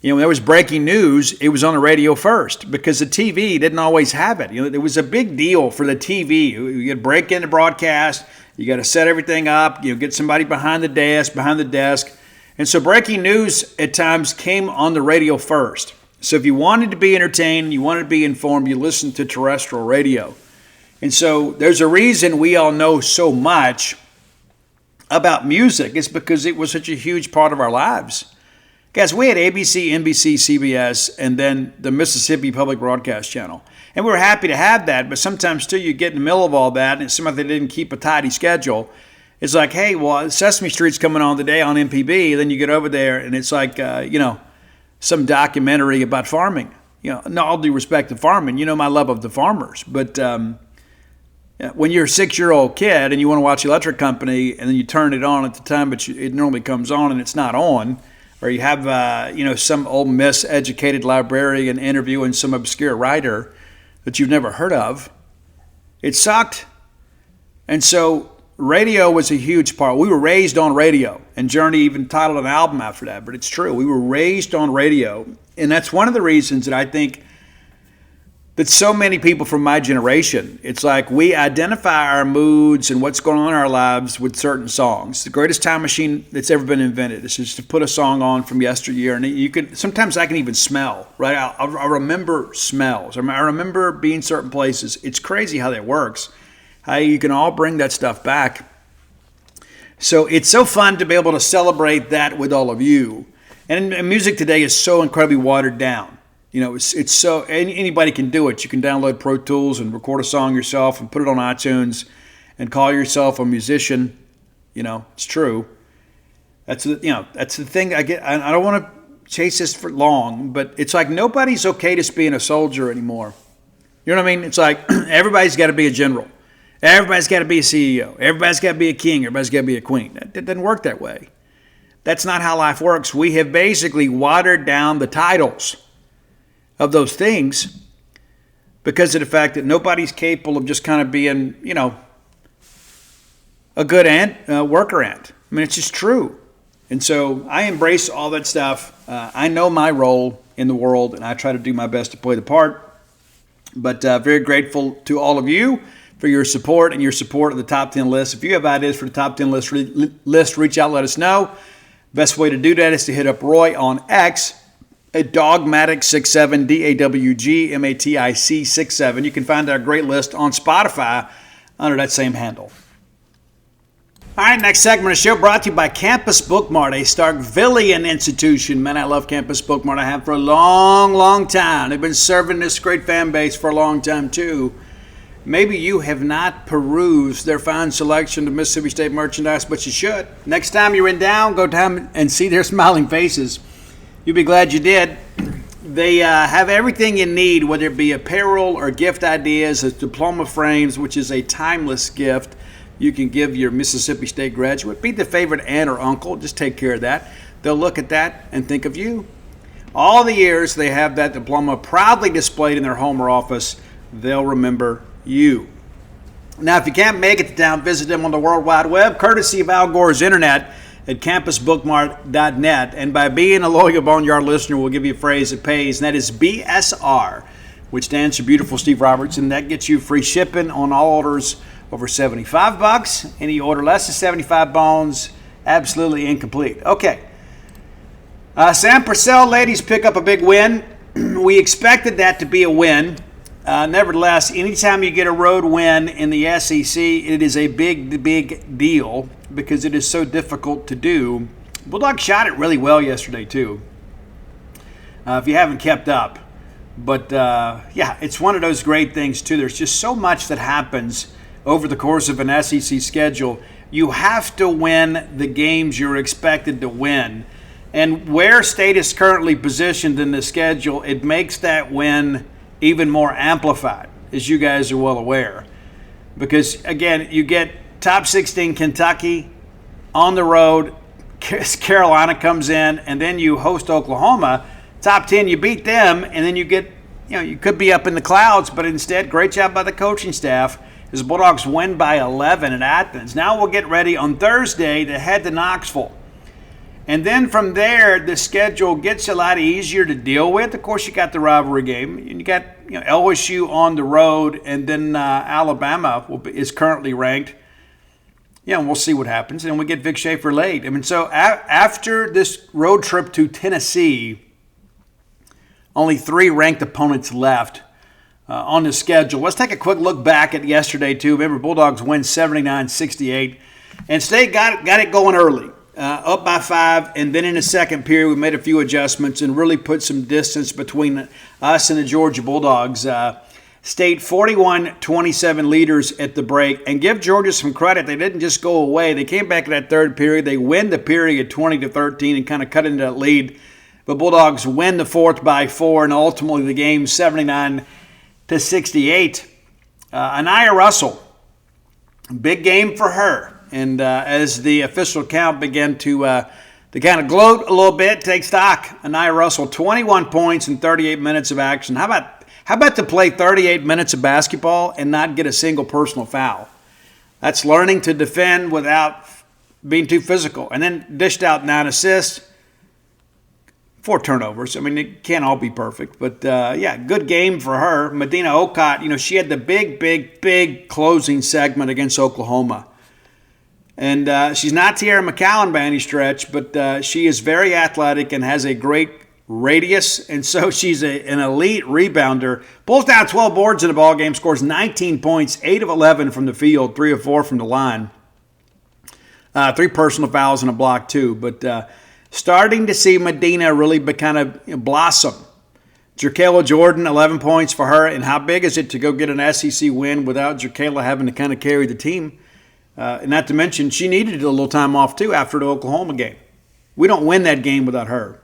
When there was breaking news, it was on the radio first because the TV didn't always have it. It was a big deal for the TV. You got to break into broadcast. You got to set everything up. Get somebody behind the desk. And so breaking news at times came on the radio first. So if you wanted to be entertained, you wanted to be informed, you listened to terrestrial radio. And so there's a reason we all know so much about music. It's because it was such a huge part of our lives. Guys, we had ABC, NBC, CBS, and then the Mississippi Public Broadcast Channel. And we were happy to have that, but sometimes, too, you get in the middle of all that, and it's something they didn't keep a tidy schedule. It's like, hey, well, Sesame Street's coming on today on MPB. Then you get over there, and it's like, some documentary about farming. No, all due respect to farming. My love of the farmers. But when you're a 6-year-old kid and you want to watch Electric Company, and then you turn it on at the time, but it normally comes on and it's not on, or you have, some old miseducated librarian interviewing some obscure writer that you've never heard of, it sucked. And so radio was a huge part. We were raised on radio, and Journey even titled an album after that, but it's true. We were raised on radio, and that's one of the reasons that I think that so many people from my generation, it's like we identify our moods and what's going on in our lives with certain songs. The greatest time machine that's ever been invented is just to put a song on from yesteryear, and sometimes I can even smell, right? I remember smells. I remember being certain places. It's crazy how that works, how you can all bring that stuff back. So it's so fun to be able to celebrate that with all of you. And music today is so incredibly watered down. You know, it's so anybody can do it. You can download Pro Tools and record a song yourself and put it on iTunes and call yourself a musician. You know, it's true. That's the thing. I don't want to chase this for long, but it's like nobody's okay just being a soldier anymore. You know what I mean? It's like everybody's got to be a general. Everybody's got to be a CEO. Everybody's got to be a king. Everybody's got to be a queen. That doesn't work that way. That's not how life works. We have basically watered down the titles of those things because of the fact that nobody's capable of just kind of being, you know, a good worker ant. I mean, it's just true. And so I embrace all that stuff. I know my role in the world, and I try to do my best to play the part. But very grateful to all of you for your support and your support of the top 10 list. If you have ideas for the top 10 list, reach out, let us know. Best way to do that is to hit up Roy on X at Dogmatic67, DAWGMATIC67. You can find our great list on Spotify under that same handle. All right, next segment of the show brought to you by Campus Bookmart, a Starkvillian institution. Man, I love Campus Bookmart. I have for a long, long time. They've been serving this great fan base for a long time, too. Maybe you have not perused their fine selection of Mississippi State merchandise, but you should. Next time you're in town, go down and see their smiling faces. You'll be glad you did. They have everything you need, whether it be apparel or gift ideas, diploma frames, which is a timeless gift you can give your Mississippi State graduate. Be the favorite aunt or uncle. Just take care of that. They'll look at that and think of you. All the years they have that diploma proudly displayed in their home or office, they'll remember you. Now, if you can't make it to town, visit them on the World Wide Web, courtesy of Al Gore's Internet at campusbookmart.net. And by being a loyal Boneyard listener, we'll give you a phrase that pays, and that is BSR, which stands for Beautiful Steve Robertson. That gets you free shipping on all orders over $75. Any order less than 75 bones, absolutely incomplete. Okay. Sam Purcell ladies pick up a big win. We expected that to be a win. Nevertheless, anytime you get a road win in the SEC, it is a big, big deal because it is so difficult to do. Bulldogs shot it really well yesterday, too, if you haven't kept up. But, yeah, it's one of those great things, too. There's just so much that happens over the course of an SEC schedule. You have to win the games you're expected to win. And where State is currently positioned in the schedule, it makes that win even more amplified, as you guys are well aware. Because, again, you get top 16 Kentucky on the road, Carolina comes in, and then you host Oklahoma. Top 10, you beat them, and then you get, you could be up in the clouds, but instead, great job by the coaching staff as the Bulldogs win by 11 at Athens. Now we'll get ready on Thursday to head to Knoxville. And then from there, the schedule gets a lot easier to deal with. Of course, you got the rivalry game. And you got LSU on the road, and then Alabama is currently ranked. We'll see what happens. And we get Vic Schaefer late. I mean, so after this road trip to Tennessee, only 3 ranked opponents left on the schedule. Let's take a quick look back at yesterday, too. Remember, Bulldogs win 79-68. And State got it going early. Up by 5, and then in the second period we made a few adjustments and really put some distance between us and the Georgia Bulldogs. State 41-27 leaders at the break, and give Georgia some credit. They didn't just go away. They came back in that third period. They win the period 20-13 and kind of cut into that lead. But Bulldogs win the fourth by 4, and ultimately the game 79-68. Anaya Russell, big game for her. And as the official count began to kind of gloat a little bit, take stock, Anaya Russell, 21 points in 38 minutes of action. How about to play 38 minutes of basketball and not get a single personal foul? That's learning to defend without being too physical. And then dished out 9 assists, 4 turnovers. I mean, it can't all be perfect. But, good game for her. Medina Okot, she had the big closing segment against Oklahoma. And she's not Tierra McCowan by any stretch, but she is very athletic and has a great radius. And so she's an elite rebounder. Pulls down 12 boards in the ballgame, scores 19 points, 8 of 11 from the field, 3 of 4 from the line. 3 personal fouls and a block, too. But starting to see Medina really kind of blossom. Jerkayla Jordan, 11 points for her. And how big is it to go get an SEC win without Jerkayla having to kind of carry the team? And not to mention, she needed a little time off, too, after the Oklahoma game. We don't win that game without her.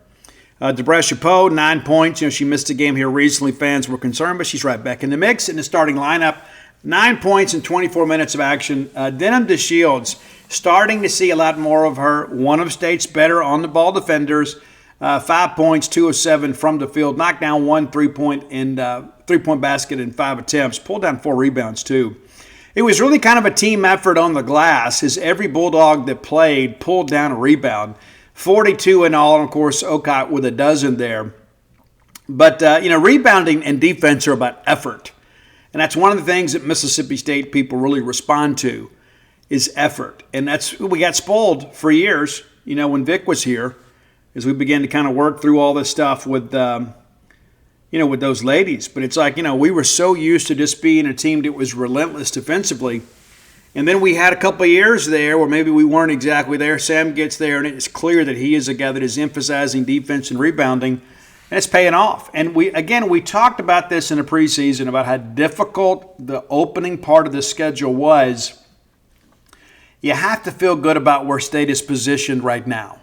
Debra Chapeau, 9 points. She missed a game here recently. Fans were concerned, but she's right back in the mix in the starting lineup. 9 points in 24 minutes of action. Denham DeShields, starting to see a lot more of her. One of State's better on the ball defenders. 5 points, 2 of 7 from the field. Knocked down one three-point basket in 5 attempts. Pulled down 4 rebounds, too. It was really kind of a team effort on the glass as every Bulldog that played pulled down a rebound. 42 in all, and, of course, Okot with a dozen there. But, rebounding and defense are about effort. And that's one of the things that Mississippi State people really respond to is effort. And we got spoiled for years, when Vic was here, as we began to kind of work through all this stuff with, with those ladies. But it's like, we were so used to just being a team that was relentless defensively. And then we had a couple of years there where maybe we weren't exactly there. Sam gets there, and it's clear that he is a guy that is emphasizing defense and rebounding, and it's paying off. And we talked about this in the preseason about how difficult the opening part of the schedule was. You have to feel good about where State is positioned right now.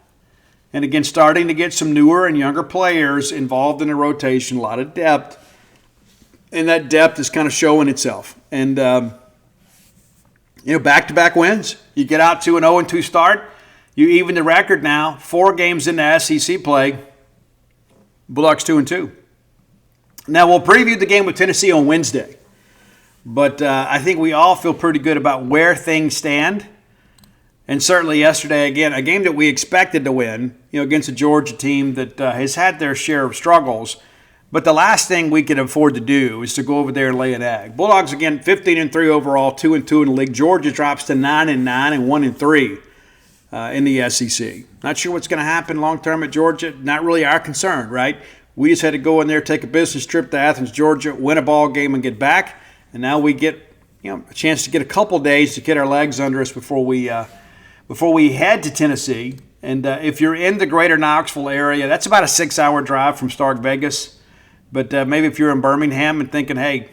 And again, starting to get some newer and younger players involved in the rotation, a lot of depth. And that depth is kind of showing itself. And, back-to-back wins. You get out to an 0-2 start. You even the record now, 4 games into SEC play. Bulldogs 2-2. Now, we'll preview the game with Tennessee on Wednesday. But I think we all feel pretty good about where things stand. And certainly yesterday, again, a game that we expected to win, against a Georgia team that has had their share of struggles. But the last thing we can afford to do is to go over there and lay an egg. Bulldogs, again, 15-3 overall, 2-2 in the league. Georgia drops to 9-9 and 1-3 in the SEC. Not sure what's going to happen long-term at Georgia. Not really our concern, right? We just had to go in there, take a business trip to Athens, Georgia, win a ball game, and get back. And now we get a chance to get a couple days to get our legs under us before we head to Tennessee. And if you're in the greater Knoxville area, that's about a 6-hour drive from Stark Vegas. But maybe if you're in Birmingham and thinking, hey,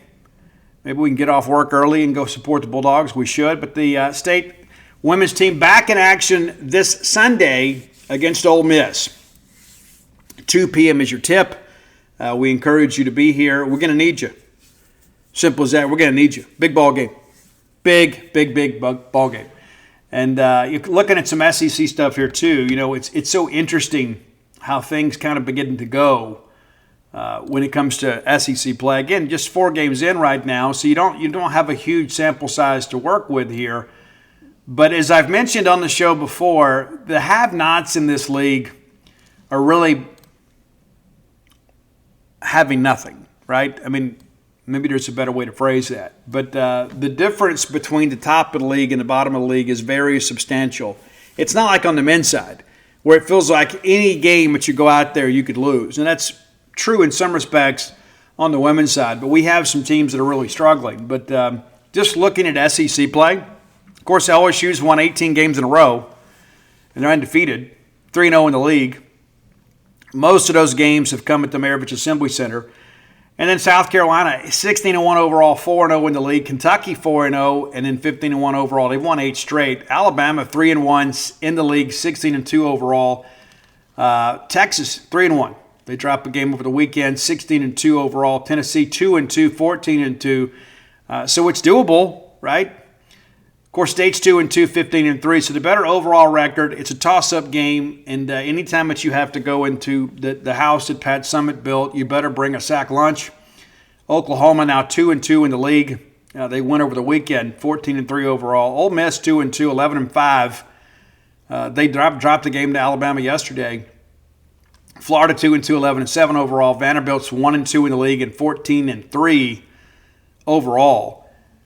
maybe we can get off work early and go support the Bulldogs, we should. But the State women's team back in action this Sunday against Ole Miss. 2 p.m. is your tip. We encourage you to be here. We're going to need you. Simple as that. We're going to need you. Big ball game. Big ball game. And you're looking at some SEC stuff here too. It's so interesting how things kind of begin to go when it comes to SEC play. Again, just 4 games in right now, so you don't have a huge sample size to work with here. But as I've mentioned on the show before, the have-nots in this league are really having nothing, right? I mean, maybe there's a better way to phrase that. But the difference between the top of the league and the bottom of the league is very substantial. It's not like on the men's side, where it feels like any game that you go out there you could lose. And that's true in some respects on the women's side. But we have some teams that are really struggling. But just looking at SEC play, of course, LSU's won 18 games in a row, and they're undefeated, 3-0 in the league. Most of those games have come at the Maravich Assembly Center. And then South Carolina, 16-1 overall, 4-0 in the league. Kentucky, 4-0, and then 15-1 overall. They've won 8 straight. Alabama, 3-1 in the league, 16-2 overall. Texas, 3-1. They drop a game over the weekend, 16-2 overall. Tennessee, 2-2, 14-2. So it's doable, right? Of course, State's 2-2, 15-3. So the better overall record. It's a toss-up game, and anytime that you have to go into the house that Pat Summitt built, you better bring a sack lunch. Oklahoma now 2-2 in the league. They won over the weekend, 14-3 overall. Ole Miss 2-2, 11-5. They dropped the game to Alabama yesterday. Florida 2-2, 11-7 overall. Vanderbilt's 1-2 in the league and 14-3 overall.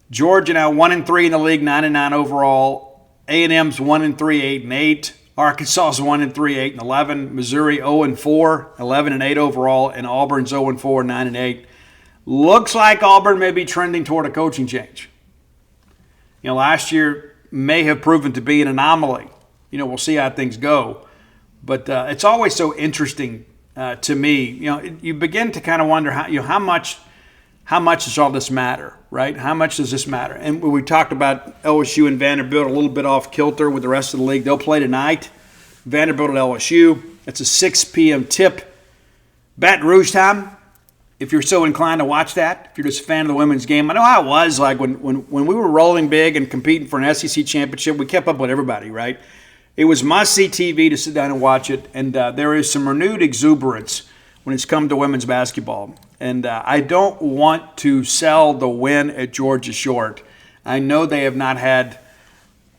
Georgia now 1-3 in the league, 9-9 overall. A&M's 1-3, 8-8. Arkansas's 1-3, 8-11. Missouri 0-4, 11-8 overall, and Auburn's 0-4, 9-8. Looks like Auburn may be trending toward a coaching change. Last year may have proven to be an anomaly. We'll see how things go. But it's always so interesting to me. You begin to kind of wonder how much does all this matter, right? How much does this matter? And we talked about LSU and Vanderbilt a little bit off kilter with the rest of the league. They'll play tonight. Vanderbilt at LSU. It's a 6 p.m. tip. Baton Rouge time. If you're so inclined to watch that, if you're just a fan of the women's game. I know how it was like when we were rolling big and competing for an SEC championship, we kept up with everybody, right? It was must-see TV to sit down and watch it, and there is some renewed exuberance when it's come to women's basketball. And I don't want to sell the win at Georgia short. I know they have not had,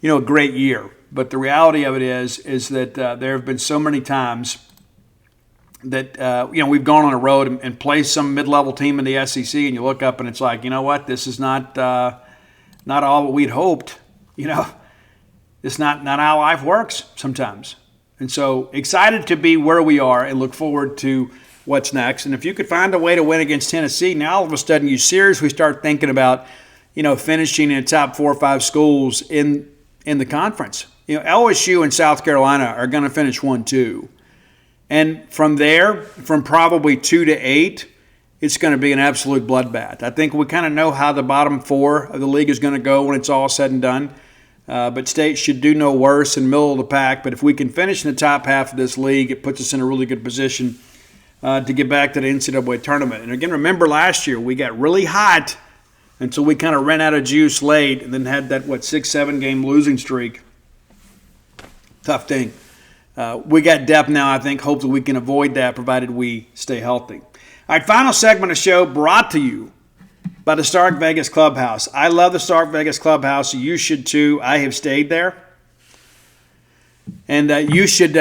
a great year, but the reality of it is that there have been so many times that we've gone on a road and played some mid-level team in the SEC, and you look up and it's like, you know what, this is not all that we'd hoped. It's not how life works sometimes. And so excited to be where we are and look forward to what's next. And if you could find a way to win against Tennessee, now all of a sudden you seriously start thinking about finishing in the top 4 or 5 schools in the conference. LSU and South Carolina are going to finish 1-2. And from there, from probably 2 to 8, it's going to be an absolute bloodbath. I think we kind of know how the bottom 4 of the league is going to go when it's all said and done. But State should do no worse in the middle of the pack. But if we can finish in the top half of this league, it puts us in a really good position to get back to the NCAA tournament. And again, remember last year, we got really hot until we kind of ran out of juice late and then had that, 6-7 game losing streak. Tough thing. We got depth now, I think. Hopefully we can avoid that provided we stay healthy. All right, final segment of the show brought to you by the Stark Vegas Clubhouse. I love the Stark Vegas Clubhouse. You should too. I have stayed there. And you should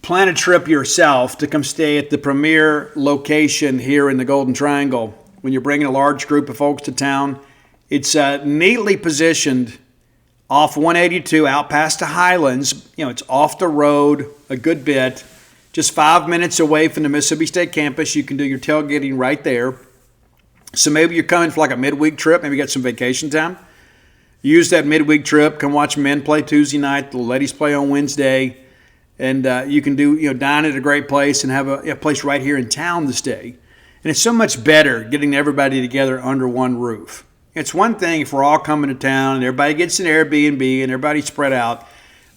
plan a trip yourself to come stay at the premier location here in the Golden Triangle. When you're bringing a large group of folks to town, it's neatly positioned off 182 out past the Highlands. It's off the road a good bit. Just 5 minutes away from the Mississippi State campus. You can do your tailgating right there. So maybe you're coming for like a midweek trip. Maybe you got some vacation time. Use that midweek trip. Come watch men play Tuesday night. The ladies play on Wednesday. And you can dine at a great place and have a place right here in town to stay. And it's so much better getting everybody together under one roof. It's one thing if we're all coming to town and everybody gets an Airbnb and everybody's spread out.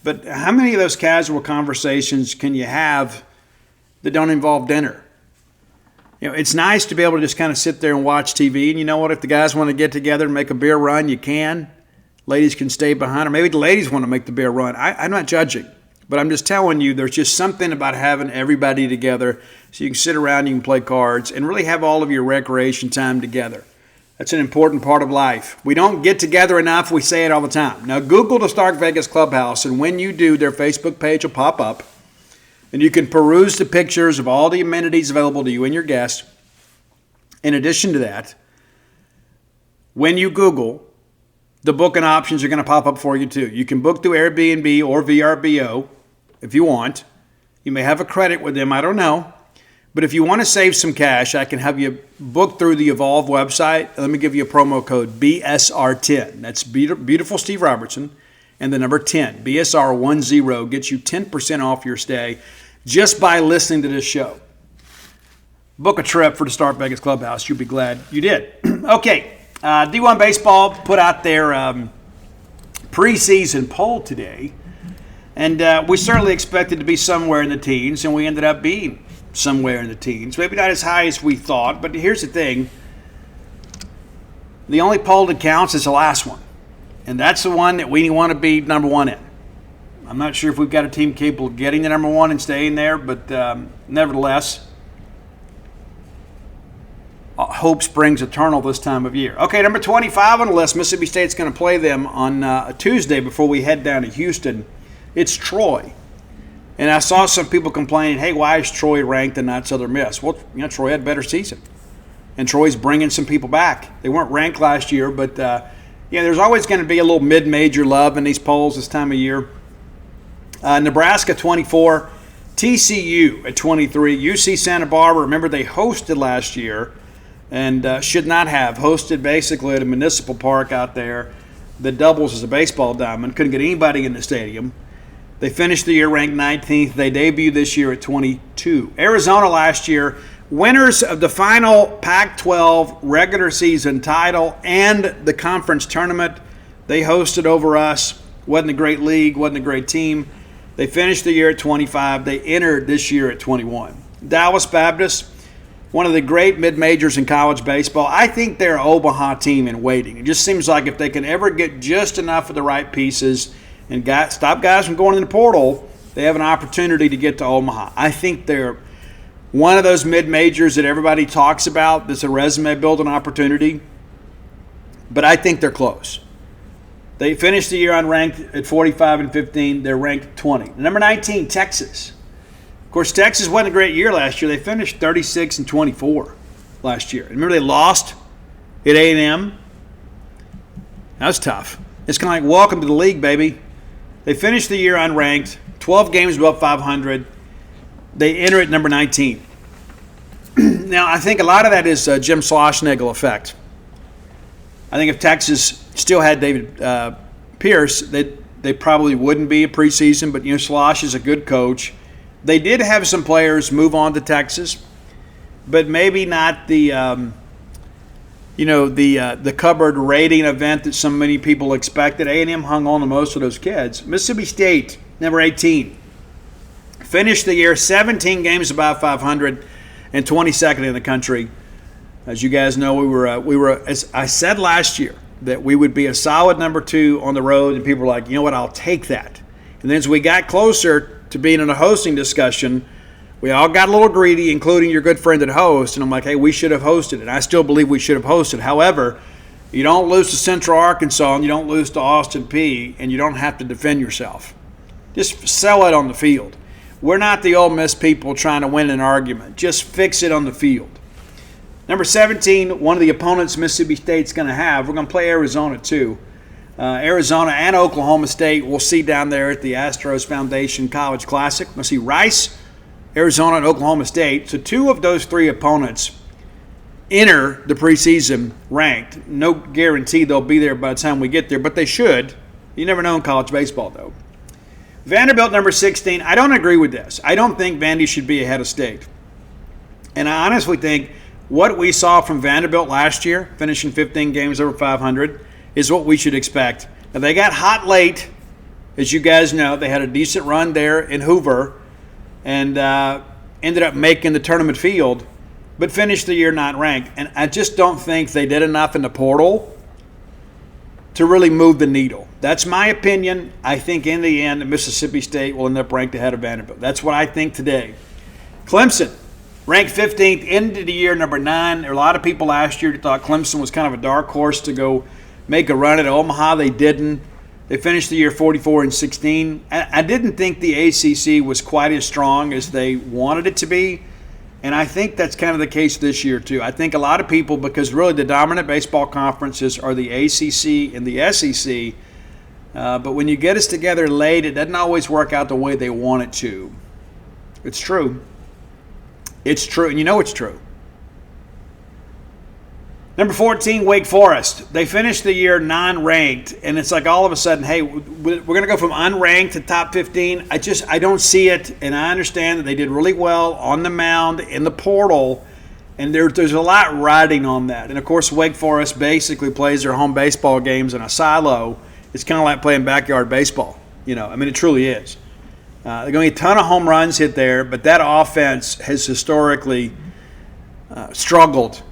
But how many of those casual conversations can you have that don't involve dinner? It's nice to be able to just kind of sit there and watch TV. And you know what? If the guys want to get together and make a beer run, you can. Ladies can stay behind. Or maybe the ladies want to make the beer run. I'm not judging. But I'm just telling you, there's just something about having everybody together so you can sit around, you can play cards, and really have all of your recreation time together. That's an important part of life. We don't get together enough. We say it all the time. Now, Google the Stark Vegas Clubhouse, and when you do, their Facebook page will pop up, and you can peruse the pictures of all the amenities available to you and your guests. In addition to that, when you Google, the booking options are going to pop up for you too. You can book through Airbnb or VRBO if you want. You may have a credit with them, I don't know. But if you want to save some cash, I can have you book through the Evolve website. Let me give you a promo code BSR10. That's Beautiful Steve Robertson and the number 10. BSR10 gets you 10% off your stay just by listening to this show. Book a trip for the Stark Vegas Clubhouse. You'll be glad you did. Okay, D1 Baseball put out their preseason poll today. And we certainly expected to be somewhere in the teens, and we ended up being somewhere in the teens. Maybe not as high as we thought, but here's the thing. The only poll that counts is the last one. And that's the one that we want to be number one in. I'm not sure if we've got a team capable of getting the number one and staying there, but nevertheless, hope springs eternal this time of year. Okay, number 25 on the list. Mississippi State's going to play them on a Tuesday before we head down to Houston. It's Troy. And I saw some people complaining, hey, why is Troy ranked and not Southern Miss? Well, Troy had a better season. And Troy's bringing some people back. They weren't ranked last year, but, there's always going to be a little mid-major love in these polls this time of year. Nebraska, 24. TCU at 23. UC Santa Barbara, remember they hosted last year and should not have. Hosted basically at a municipal park out there that doubles as a baseball diamond. Couldn't get anybody in the stadium. They finished the year ranked 19th. They debuted this year at 22. Arizona last year, winners of the final Pac-12 regular season title and the conference tournament. They hosted over us. Wasn't a great league, wasn't a great team. They finished the year at 25. They entered this year at 21. Dallas Baptist, one of the great mid-majors in college baseball. I think they're an Omaha team in waiting. It just seems like if they can ever get just enough of the right pieces and stop guys from going in the portal, they have an opportunity to get to Omaha. I think they're one of those mid-majors that everybody talks about that's a resume-building opportunity, but I think they're close. They finished the year unranked at 45 and 15. They're ranked 20. Number 19, Texas. Of course, Texas wasn't a great year last year. They finished 36 and 24 last year. Remember, they lost at A&M? That was tough. It's kind of like, welcome to the league, baby. They finished the year unranked, 12 games above 500. They enter at number 19. Now, I think a lot of that is Jim Schlossnagle effect. I think if Texas still had David Pierce, they probably wouldn't be a preseason, but, Schloss is a good coach. They did have some players move on to Texas, but maybe not the cupboard rating event that so many people expected. A&M hung on to most of those kids. Mississippi State, number 18, finished the year 17 games above 500 and 22nd in the country. As you guys know, we were as I said last year that we would be a solid number 2 on the road, and people were like, you know what, I'll take that. And then as we got closer to being in a hosting discussion, we all got a little greedy, including your good friend at host, and I'm like, hey, we should have hosted it. I still believe we should have hosted. However, you don't lose to Central Arkansas, and you don't lose to Austin Peay, and you don't have to defend yourself. Just sell it on the field. We're not the Ole Miss people trying to win an argument. Just fix it on the field. Number 17, one of the opponents Mississippi State's going to have, we're going to play Arizona too. Arizona and Oklahoma State we'll see down there at the Astros Foundation College Classic. We'll see Rice, Arizona, and Oklahoma State. So 2 of those 3 opponents enter the preseason ranked. No guarantee they'll be there by the time we get there, but they should. You never know in college baseball, though. Vanderbilt, number 16. I don't agree with this. I don't think Vandy should be ahead of State. And I honestly think what we saw from Vanderbilt last year, finishing 15 games over 500, is what we should expect. Now, they got hot late. As you guys know, they had a decent run there in Hoover and ended up making the tournament field, but finished the year not ranked. And I just don't think they did enough in the portal to really move the needle. That's my opinion. I think in the end, Mississippi State will end up ranked ahead of Vanderbilt. That's what I think today. Clemson, ranked 15th, ended the year number 9. There were a lot of people last year who thought Clemson was kind of a dark horse to go make a run at Omaha. They didn't. They finished the year 44 and 16. I didn't think the ACC was quite as strong as they wanted it to be, and I think that's kind of the case this year too. I think a lot of people, because really the dominant baseball conferences are the ACC and the SEC, but when you get us together late, it doesn't always work out the way they want it to. It's true. It's true, and you know it's true. Number 14, Wake Forest. They finished the year non-ranked, and it's like all of a sudden, hey, we're going to go from unranked to top 15. I don't see it, and I understand that they did really well on the mound, in the portal, and there's a lot riding on that. And, of course, Wake Forest basically plays their home baseball games in a silo. It's kind of like playing backyard baseball. It truly is. They're going to get a ton of home runs hit there, but that offense has historically struggled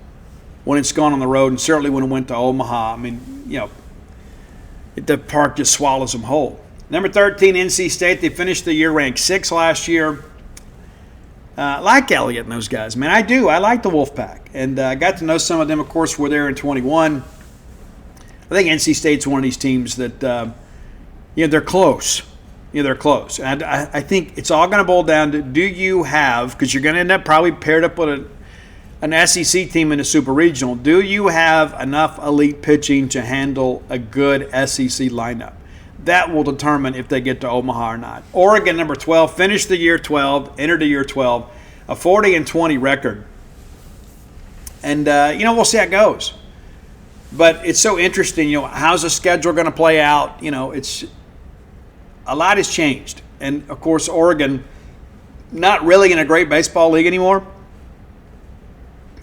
when it's gone on the road, and certainly when it went to Omaha. The park just swallows them whole. Number 13, NC State. They finished the year ranked 6th last year. I like Elliott and those guys. I do. I like the Wolfpack. And I got to know some of them, of course, were there in 21. I think NC State's one of these teams that, they're close. They're close. And I think it's all going to boil down to, do you have, because you're going to end up probably paired up with an SEC team in a super regional, do you have enough elite pitching to handle a good SEC lineup? That will determine if they get to Omaha or not. Oregon, number 12, finished the year 12, entered the year 12, a 40-20 record. And, we'll see how it goes. But it's so interesting, how's the schedule going to play out? A lot has changed. And, of course, Oregon, not really in a great baseball league anymore.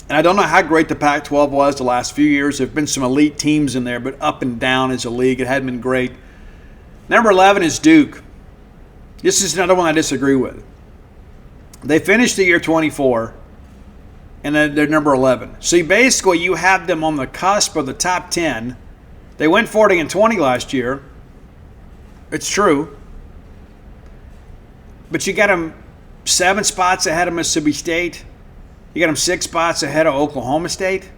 And I don't know how great the Pac-12 was the last few years. There have been some elite teams in there, but up and down as a league, it hadn't been great. Number 11 is Duke. This is another one I disagree with. They finished the year 24, and then they're number 11. So basically, you have them on the cusp of the top 10. They went 40-20 last year. It's true. But you got them 7 spots ahead of Mississippi State. You got them 6 spots ahead of Oklahoma State.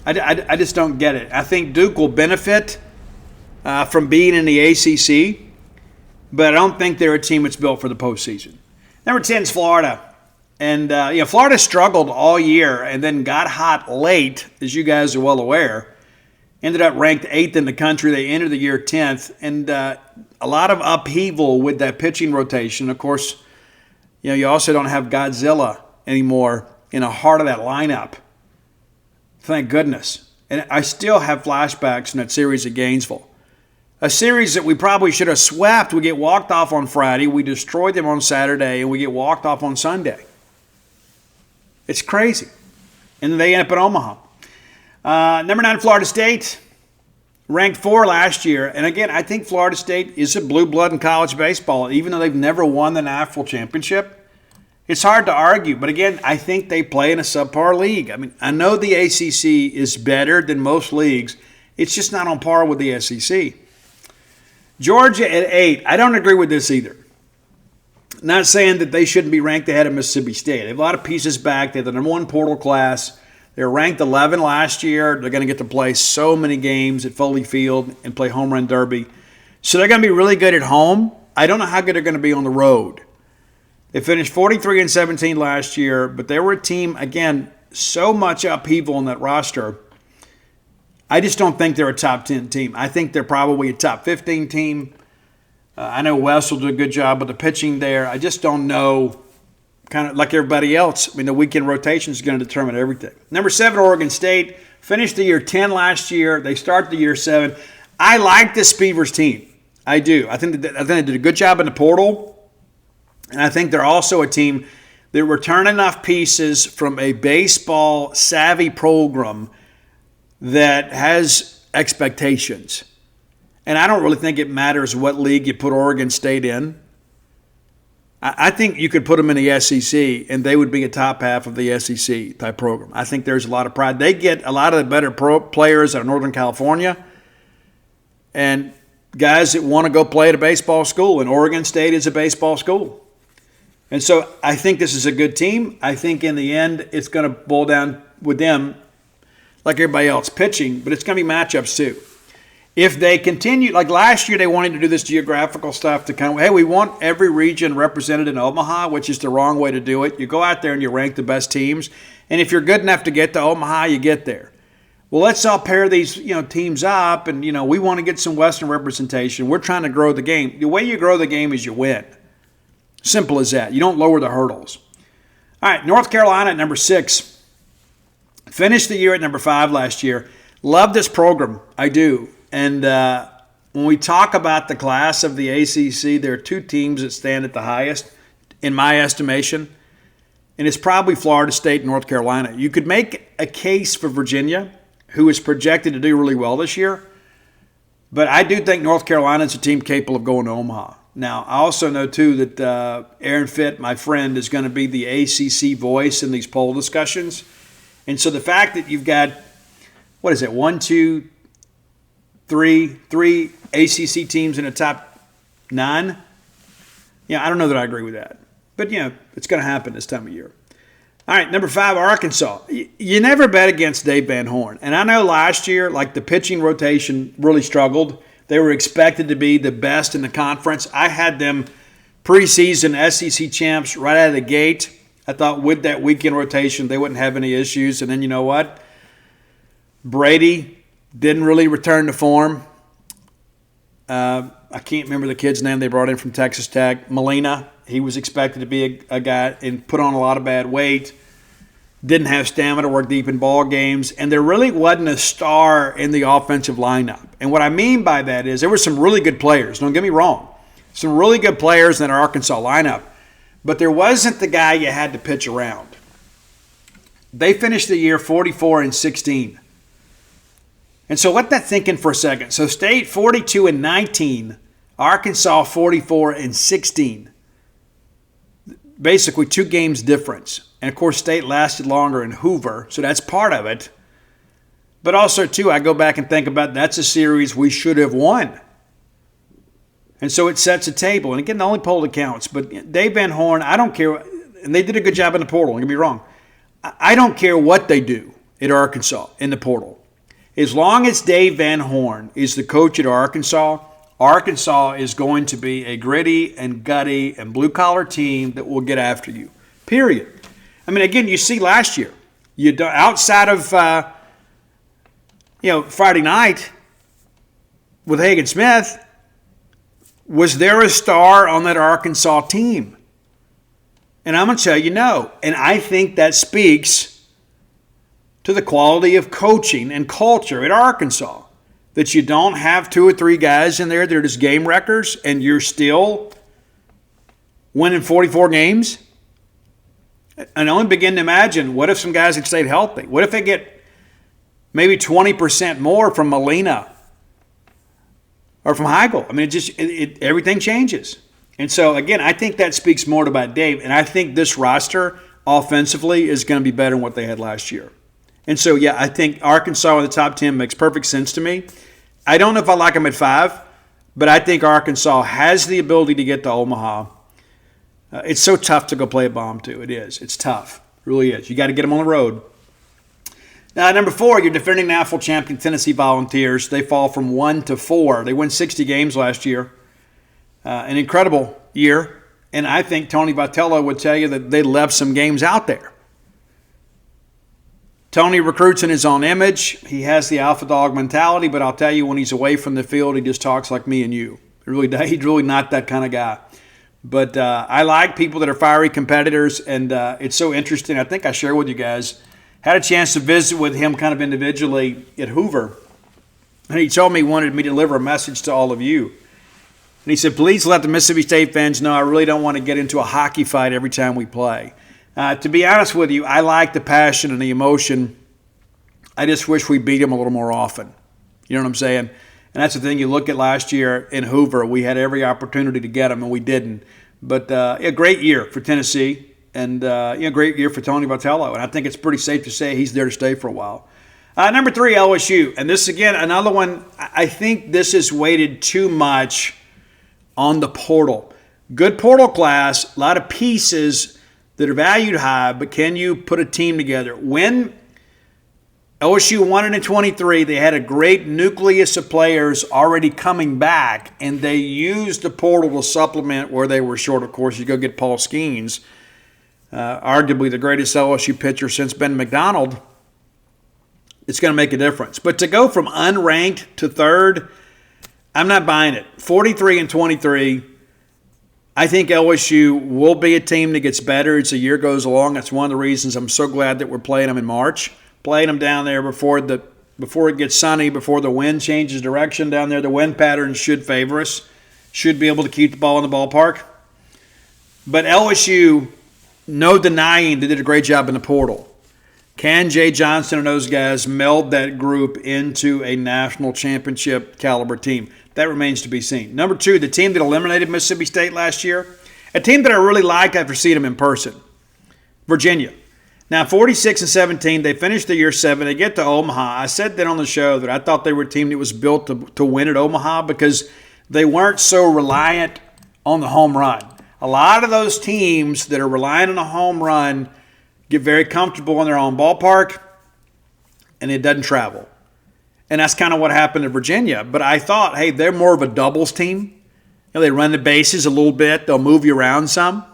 I just don't get it. I think Duke will benefit from being in the ACC, but I don't think they're a team that's built for the postseason. Number 10 is Florida. And, Florida struggled all year and then got hot late, as you guys are well aware. Ended up ranked 8th in the country. They entered the year 10th. And a lot of upheaval with that pitching rotation. Of course, you also don't have Godzilla anymore in the heart of that lineup. Thank goodness. And I still have flashbacks in that series at Gainesville. A series that we probably should have swept. We get walked off on Friday. We destroyed them on Saturday, and we get walked off on Sunday. It's crazy. And they end up in Omaha. Number 9, Florida State. Ranked 4 last year. And again, I think Florida State is a blue blood in college baseball, even though they've never won the national championship. It's hard to argue, but again, I think they play in a subpar league. I mean, I know the ACC is better than most leagues. It's just not on par with the SEC. Georgia at 8. I don't agree with this either. Not saying that they shouldn't be ranked ahead of Mississippi State. They have a lot of pieces back. They have the number 1 portal class. They were ranked 11 last year. They're going to get to play so many games at Foley Field and play home run derby. So they're going to be really good at home. I don't know how good they're going to be on the road. They finished 43-17 last year, but they were a team, again, so much upheaval on that roster. I just don't think they're a top 10 team. I think they're probably a top 15 team. I know Wes will do a good job with the pitching there. I just don't know, kind of like everybody else. I mean, the weekend rotation is going to determine everything. Number 7, Oregon State. Finished the year 10 last year. They start the year 7. I like this Beavers team. I do. I think they did a good job in the portal. And I think they're also a team that return enough pieces from a baseball-savvy program that has expectations. And I don't really think it matters what league you put Oregon State in. I think you could put them in the SEC, and they would be a top half of the SEC type program. I think there's a lot of pride. They get a lot of the better players out of Northern California and guys that want to go play at a baseball school, and Oregon State is a baseball school. And so I think this is a good team. I think in the end it's going to boil down with them, like everybody else, pitching, but it's going to be matchups too. If they continue, like last year they wanted to do this geographical stuff to kind of, hey, we want every region represented in Omaha, which is the wrong way to do it. You go out there and you rank the best teams. And if you're good enough to get to Omaha, you get there. Well, let's all pair these teams up, and we want to get some Western representation. We're trying to grow the game. The way you grow the game is you win. Simple as that. You don't lower the hurdles. All right, North Carolina at number 6. Finished the year at number 5 last year. Love this program. I do. And when we talk about the class of the ACC, there are 2 teams that stand at the highest, in my estimation. And it's probably Florida State and North Carolina. You could make a case for Virginia, who is projected to do really well this year. But I do think North Carolina is a team capable of going to Omaha. Now, I also know, too, that Aaron Fitt, my friend, is going to be the ACC voice in these poll discussions. And so the fact that you've got, 3 ACC teams in the top 9, I don't know that I agree with that. But, it's going to happen this time of year. All right, number 5, Arkansas. You never bet against Dave Van Horn. And I know last year, the pitching rotation really struggled. They were expected to be the best in the conference. I had them preseason SEC champs right out of the gate. I thought with that weekend rotation, they wouldn't have any issues. And then you know what? Brady didn't really return to form. I can't remember the kid's name they brought in from Texas Tech. Molina, he was expected to be a guy and put on a lot of bad weight. Didn't have stamina to work deep in ball games. And there really wasn't a star in the offensive lineup. And what I mean by that is there were some really good players. Don't get me wrong. Some really good players in our Arkansas lineup, but there wasn't the guy you had to pitch around. They finished the year 44-16. And so let that sink in for a second. So State 42-19, Arkansas 44-16. Basically 2 games difference. And of course State lasted longer in Hoover, so that's part of it. But also too, I go back and think about that's a series we should have won. And so it sets a table. And again, the only poll that counts. But Dave Van Horn, I don't care. And they did a good job in the portal, don't get me wrong. I don't care what they do at Arkansas in the portal. As long as Dave Van Horn is the coach at Arkansas, Arkansas is going to be a gritty and gutty and blue-collar team that will get after you, period. I mean, again, you see last year, outside of Friday night with Hagen Smith, was there a star on that Arkansas team? And I'm going to tell you no. And I think that speaks to the quality of coaching and culture at Arkansas. That you don't have 2 or 3 guys in there that are just game wreckers and you're still winning 44 games. And I only begin to imagine, what if some guys had stayed healthy? What if they get maybe 20% more from Molina or from Heigl? I mean, everything changes. And so, again, I think that speaks more about Dave. And I think this roster offensively is going to be better than what they had last year. And so, yeah, I think Arkansas in the top 10 makes perfect sense to me. I don't know if I like them at 5, but I think Arkansas has the ability to get to Omaha. It's so tough to go play a bomb, too. It is. It's tough. It really is. You got to get them on the road. Now, number 4, your defending national champion Tennessee Volunteers. They fall from 1 to 4. They won 60 games last year. An incredible year. And I think Tony Vitello would tell you that they left some games out there. Tony recruits in his own image. He has the alpha dog mentality, but I'll tell you, when he's away from the field, he just talks like me and you. He's really not that kind of guy. But I like people that are fiery competitors, and it's so interesting. I think I shared with you guys. Had a chance to visit with him kind of individually at Hoover, and he told me he wanted me to deliver a message to all of you. And he said, please let the Mississippi State fans know I really don't want to get into a hockey fight every time we play. To be honest with you, I like the passion and the emotion. I just wish we beat them a little more often. You know what I'm saying? And that's the thing. You look at last year in Hoover, we had every opportunity to get them, and we didn't. But a great year for Tennessee, and great year for Tony Vitello. And I think it's pretty safe to say he's there to stay for a while. Number 3, LSU. And this, again, another one, I think this is weighted too much on the portal. Good portal class, a lot of pieces that are valued high, but can you put a team together? When LSU won it in 23, they had a great nucleus of players already coming back, and they used the portal to supplement where they were short. Of course, you go get Paul Skeens, arguably the greatest LSU pitcher since Ben McDonald. It's going to make a difference. But to go from unranked to 3rd, I'm not buying it. 43-23. I think LSU will be a team that gets better as the year goes along. That's one of the reasons I'm so glad that we're playing them in March. Playing them down there before it gets sunny, before the wind changes direction down there. The wind patterns should favor us. Should be able to keep the ball in the ballpark. But LSU, no denying, they did a great job in the portal. Can Jay Johnson and those guys meld that group into a national championship caliber team? That remains to be seen. Number 2, the team that eliminated Mississippi State last year, a team that I really liked after seeing them in person, Virginia. Now, 46-17, they finished the year 7. They get to Omaha. I said that on the show that I thought they were a team that was built to win at Omaha because they weren't so reliant on the home run. A lot of those teams that are reliant on a home run get very comfortable in their own ballpark, and it doesn't travel. And that's kind of what happened in Virginia. But I thought, hey, they're more of a doubles team. They run the bases a little bit. They'll move you around some.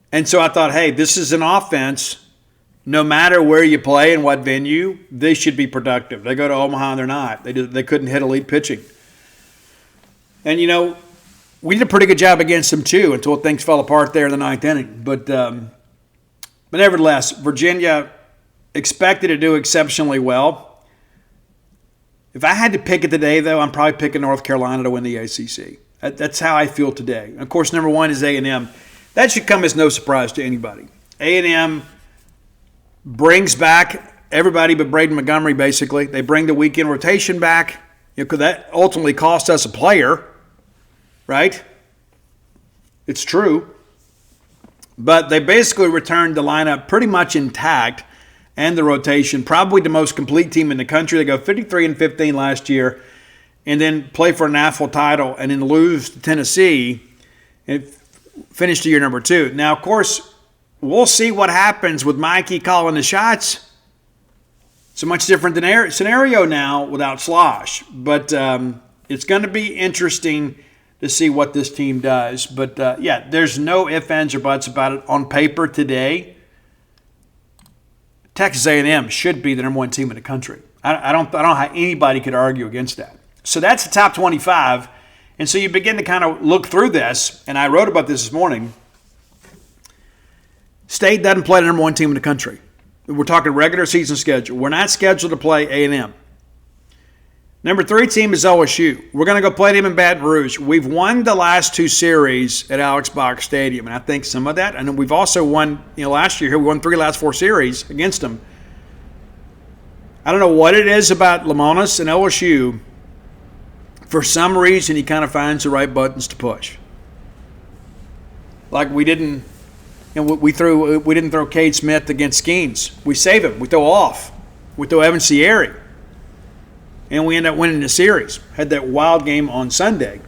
And so I thought, hey, this is an offense. No matter where you play and what venue, they should be productive. They go to Omaha and they're not. They couldn't hit elite pitching. And, we did a pretty good job against them, too, until things fell apart there in the 9th inning. But nevertheless, Virginia expected to do exceptionally well. If I had to pick it today, though, I'm probably picking North Carolina to win the ACC. That's how I feel today. Of course, number 1 is A&M. That should come as no surprise to anybody. A&M brings back everybody but Braden Montgomery, basically. They bring the weekend rotation back. Because that ultimately cost us a player, right? It's true. But they basically returned the lineup pretty much intact and the rotation. Probably the most complete team in the country. They go 53-15 last year and then play for a national title and then lose to Tennessee and finish the year number 2. Now, of course, we'll see what happens with Mikey calling the shots. It's a much different scenario now without Slosh. But it's going to be interesting to see what this team does. But, there's no ifs, ands, or buts about it. On paper today, Texas A&M should be the number 1 team in the country. I don't know how anybody could argue against that. So that's the top 25. And so you begin to kind of look through this, and I wrote about this morning. State doesn't play the number 1 team in the country. We're talking regular season schedule. We're not scheduled to play A&M. Number 3 team is LSU. We're going to go play them in Baton Rouge. We've won the last 2 series at Alex Box Stadium, and I think some of that. And we've also won, last year here, we won 3 last 4 series against them. I don't know what it is about Lamonis and LSU. For some reason, he kind of finds the right buttons to push. Like we didn't throw Cade Smith against Skeens. We save him. We throw off. We throw Evan Sierra. And we end up winning the series. Had that wild game on Sunday.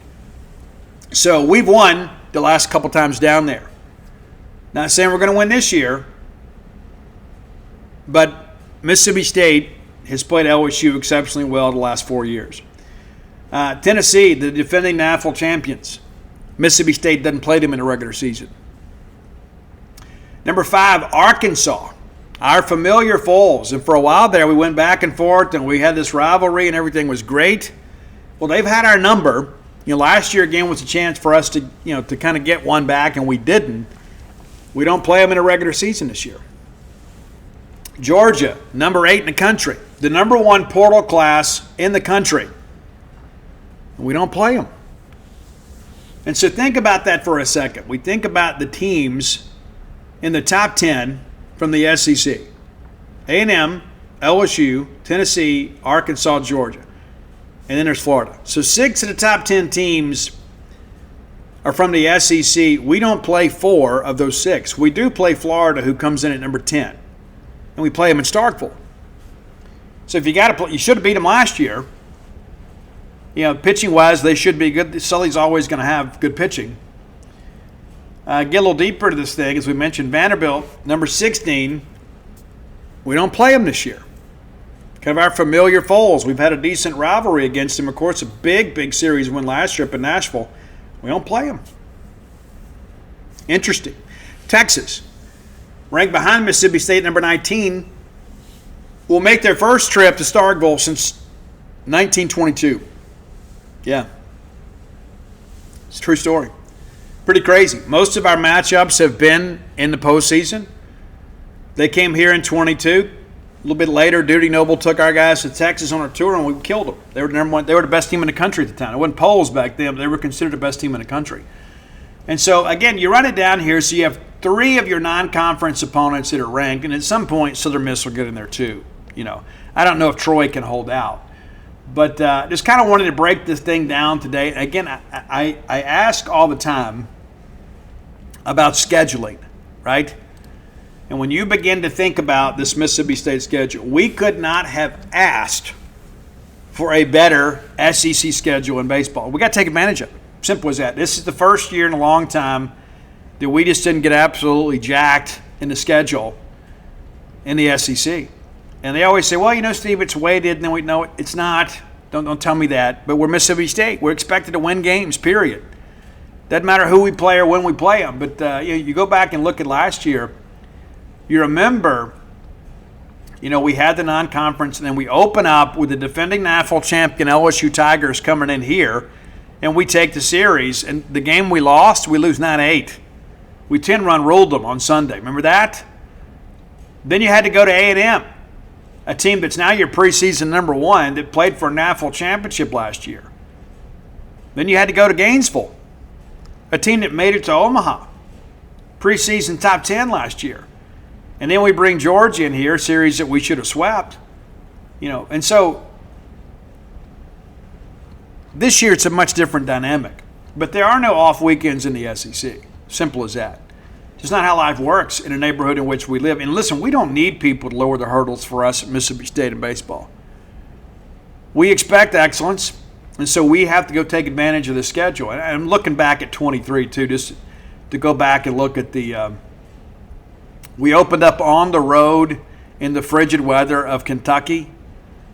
So we've won the last couple times down there. Not saying we're going to win this year. But Mississippi State has played LSU exceptionally well the last 4 years. Tennessee, the defending national champions. Mississippi State doesn't play them in the regular season. Number 5, Arkansas, our familiar foes. And for a while there, we went back and forth, and we had this rivalry, and everything was great. Well, they've had our number. Last year, again, was a chance for us to, to kind of get one back, and we didn't. We don't play them in a regular season this year. Georgia, number 8 in the country. The number 1 portal class in the country. And we don't play them. And so think about that for a second. We think about the teams in the top 10 from the SEC. A&M, LSU, Tennessee, Arkansas, Georgia. And then there's Florida. So 6 of the top 10 teams are from the SEC. We don't play 4 of those 6. We do play Florida, who comes in at number 10. And we play them in Starkville. So if you got to play, you should have beat them last year. Pitching-wise, they should be good. Sully's always going to have good pitching. Get a little deeper into this thing. As we mentioned, Vanderbilt, number 16, we don't play them this year. Kind of our familiar foes. We've had a decent rivalry against them. Of course, a big series win last year up in Nashville. We don't play them. Interesting. Texas, ranked behind Mississippi State, number 19, will make their first trip to Starkville since 1922. Yeah. It's a true story. Pretty crazy. Most of our matchups have been in the postseason. They came here in 22. A little bit later, Duty Noble took our guys to Texas on our tour, and we killed them. They were the number 1. They were the best team in the country at the time. It wasn't polls back then, but they were considered the best team in the country. And so, again, you run it down here, so you have 3 of your non-conference opponents that are ranked, and at some point, Southern Miss will get in there too. I don't know if Troy can hold out. But just kind of wanted to break this thing down today. Again, I ask all the time about scheduling, right? And when you begin to think about this Mississippi State schedule, we could not have asked for a better SEC schedule in baseball. We got to take advantage of it. Simple as that. This is the first year in a long time that we just didn't get absolutely jacked in the schedule in the SEC. And they always say, well, Steve, it's weighted. And then we know it's not. Don't tell me that. But we're Mississippi State. We're expected to win games, period. Doesn't matter who we play or when we play them. But you go back and look at last year. You remember, we had the non-conference, and then we open up with the defending national champion LSU Tigers coming in here, and we take the series. And the game we lost, we lose 9-8. We 10-run ruled them on Sunday. Remember that? Then you had to go to A&M. A team that's now your preseason number 1 that played for a national championship last year. Then you had to go to Gainesville, a team that made it to Omaha, preseason top 10 last year. And then we bring Georgia in here, a series that we should have swept. And so this year it's a much different dynamic. But there are no off weekends in the SEC. Simple as that. It's not how life works in a neighborhood in which we live. And listen, we don't need people to lower the hurdles for us at Mississippi State in baseball. We expect excellence, and so we have to go take advantage of the schedule. And I'm looking back at 23, too, just to go back and look at the we opened up on the road in the frigid weather of Kentucky,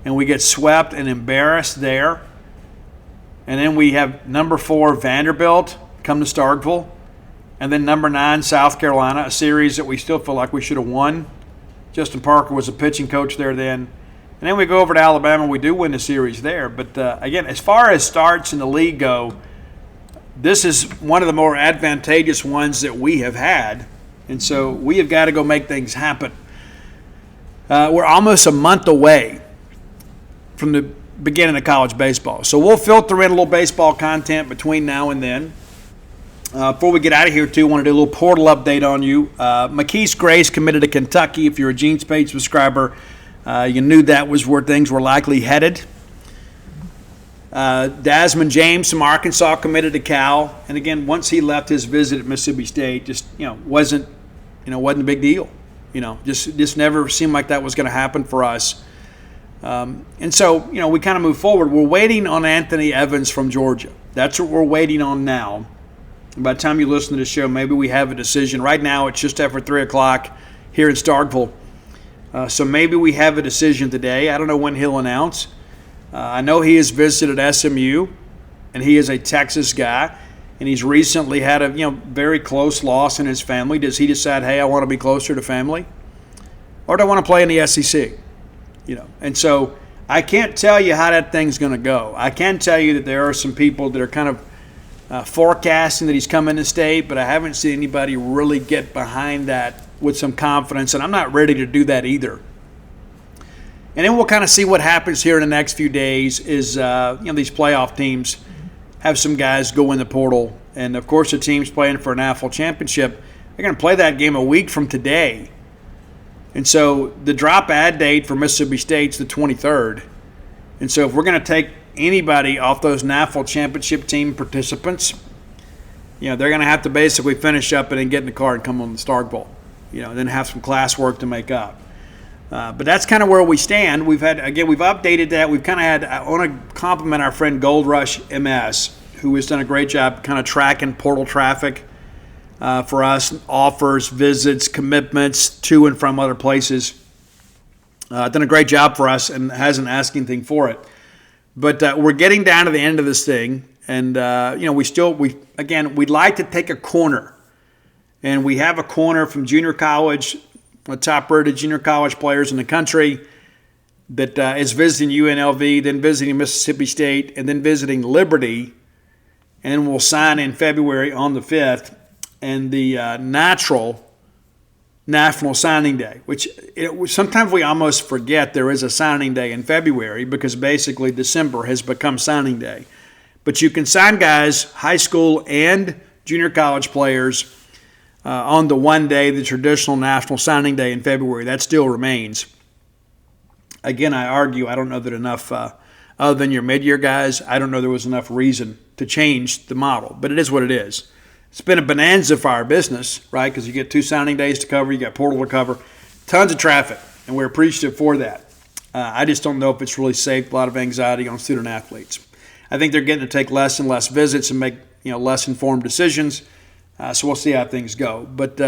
and we get swept and embarrassed there. And then we have number 4 Vanderbilt come to Starkville, and then number 9 South Carolina, a series that we still feel like we should have won. Justin Parker was a pitching coach there then. And then we go over to Alabama. We do win the series there. But, again, as far as starts in the league go, this is one of the more advantageous ones that we have had. And so we have got to go make things happen. We're almost a month away from the beginning of college baseball. So we'll filter in a little baseball content between now and then. Before we get out of here, too, I want to do a little portal update on you. McKees Grace committed to Kentucky. If you're a Gene Spade subscriber, you knew that was where things were likely headed. Desmond James from Arkansas committed to Cal. And again, once he left his visit at Mississippi State, just wasn't a big deal. Just never seemed like that was going to happen for us. And so, we kind of move forward. We're waiting on Anthony Evans from Georgia. That's what we're waiting on now. And by the time you listen to the show, maybe we have a decision. Right now, it's just after 3 o'clock here in Starkville. So maybe we have a decision today. I don't know when he'll announce. I know he has visited SMU, and he is a Texas guy, and he's recently had a very close loss in his family. Does he decide, hey, I want to be closer to family? Or do I want to play in the SEC? And so I can't tell you how that thing's going to go. I can tell you that there are some people that are kind of forecasting that he's coming to state, but I haven't seen anybody really get behind that with some confidence, and I'm not ready to do that either. And then we'll kind of see what happens here in the next few days is, these playoff teams have some guys go in the portal. And, of course, the teams playing for a national championship, they're going to play that game a week from today. And so the drop ad date for Mississippi State's the 23rd. And so if we're going to take anybody off those NAFL championship team participants, they're going to have to basically finish up and then get in the car and come on the Starkville, and then have some class work to make up. But that's kind of where we stand. We've updated that. We've kind of had, I want to compliment our friend Gold Rush MS, who has done a great job kind of tracking portal traffic for us, offers, visits, commitments to and from other places. Done a great job for us and hasn't asked anything for it. But we're getting down to the end of this thing, and we'd like to take a corner, and we have a corner from junior college, the top-rated junior college players in the country that is visiting UNLV, then visiting Mississippi State, and then visiting Liberty, and then we'll sign in February on the 5th, and the natural National Signing Day, which sometimes we almost forget there is a signing day in February because basically December has become signing day. But you can sign guys, high school and junior college players, on the one day, the traditional National Signing Day in February. That still remains. Again, I argue, I don't know that enough, other than your mid-year guys, I don't know there was enough reason to change the model. But it is what it is. It's been a bonanza for our business, right? Because you get 2 signing days to cover, you got portal to cover, tons of traffic, and we're appreciative for that. I just don't know if it's really saved a lot of anxiety on student athletes. I think they're getting to take less and less visits and make less informed decisions. So we'll see how things go. But,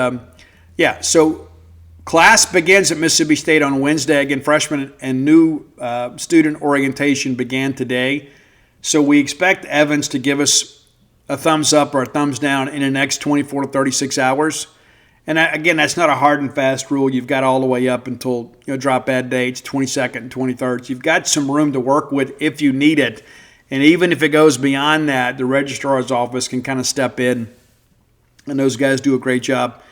so class begins at Mississippi State on Wednesday. Again, freshman and new student orientation began today. So we expect Evans to give us a thumbs up or a thumbs down in the next 24 to 36 hours. And again, that's not a hard and fast rule. You've got all the way up until drop ad dates, 22nd and 23rd. So you've got some room to work with if you need it. And even if it goes beyond that, the registrar's office can kind of step in. And those guys do a great job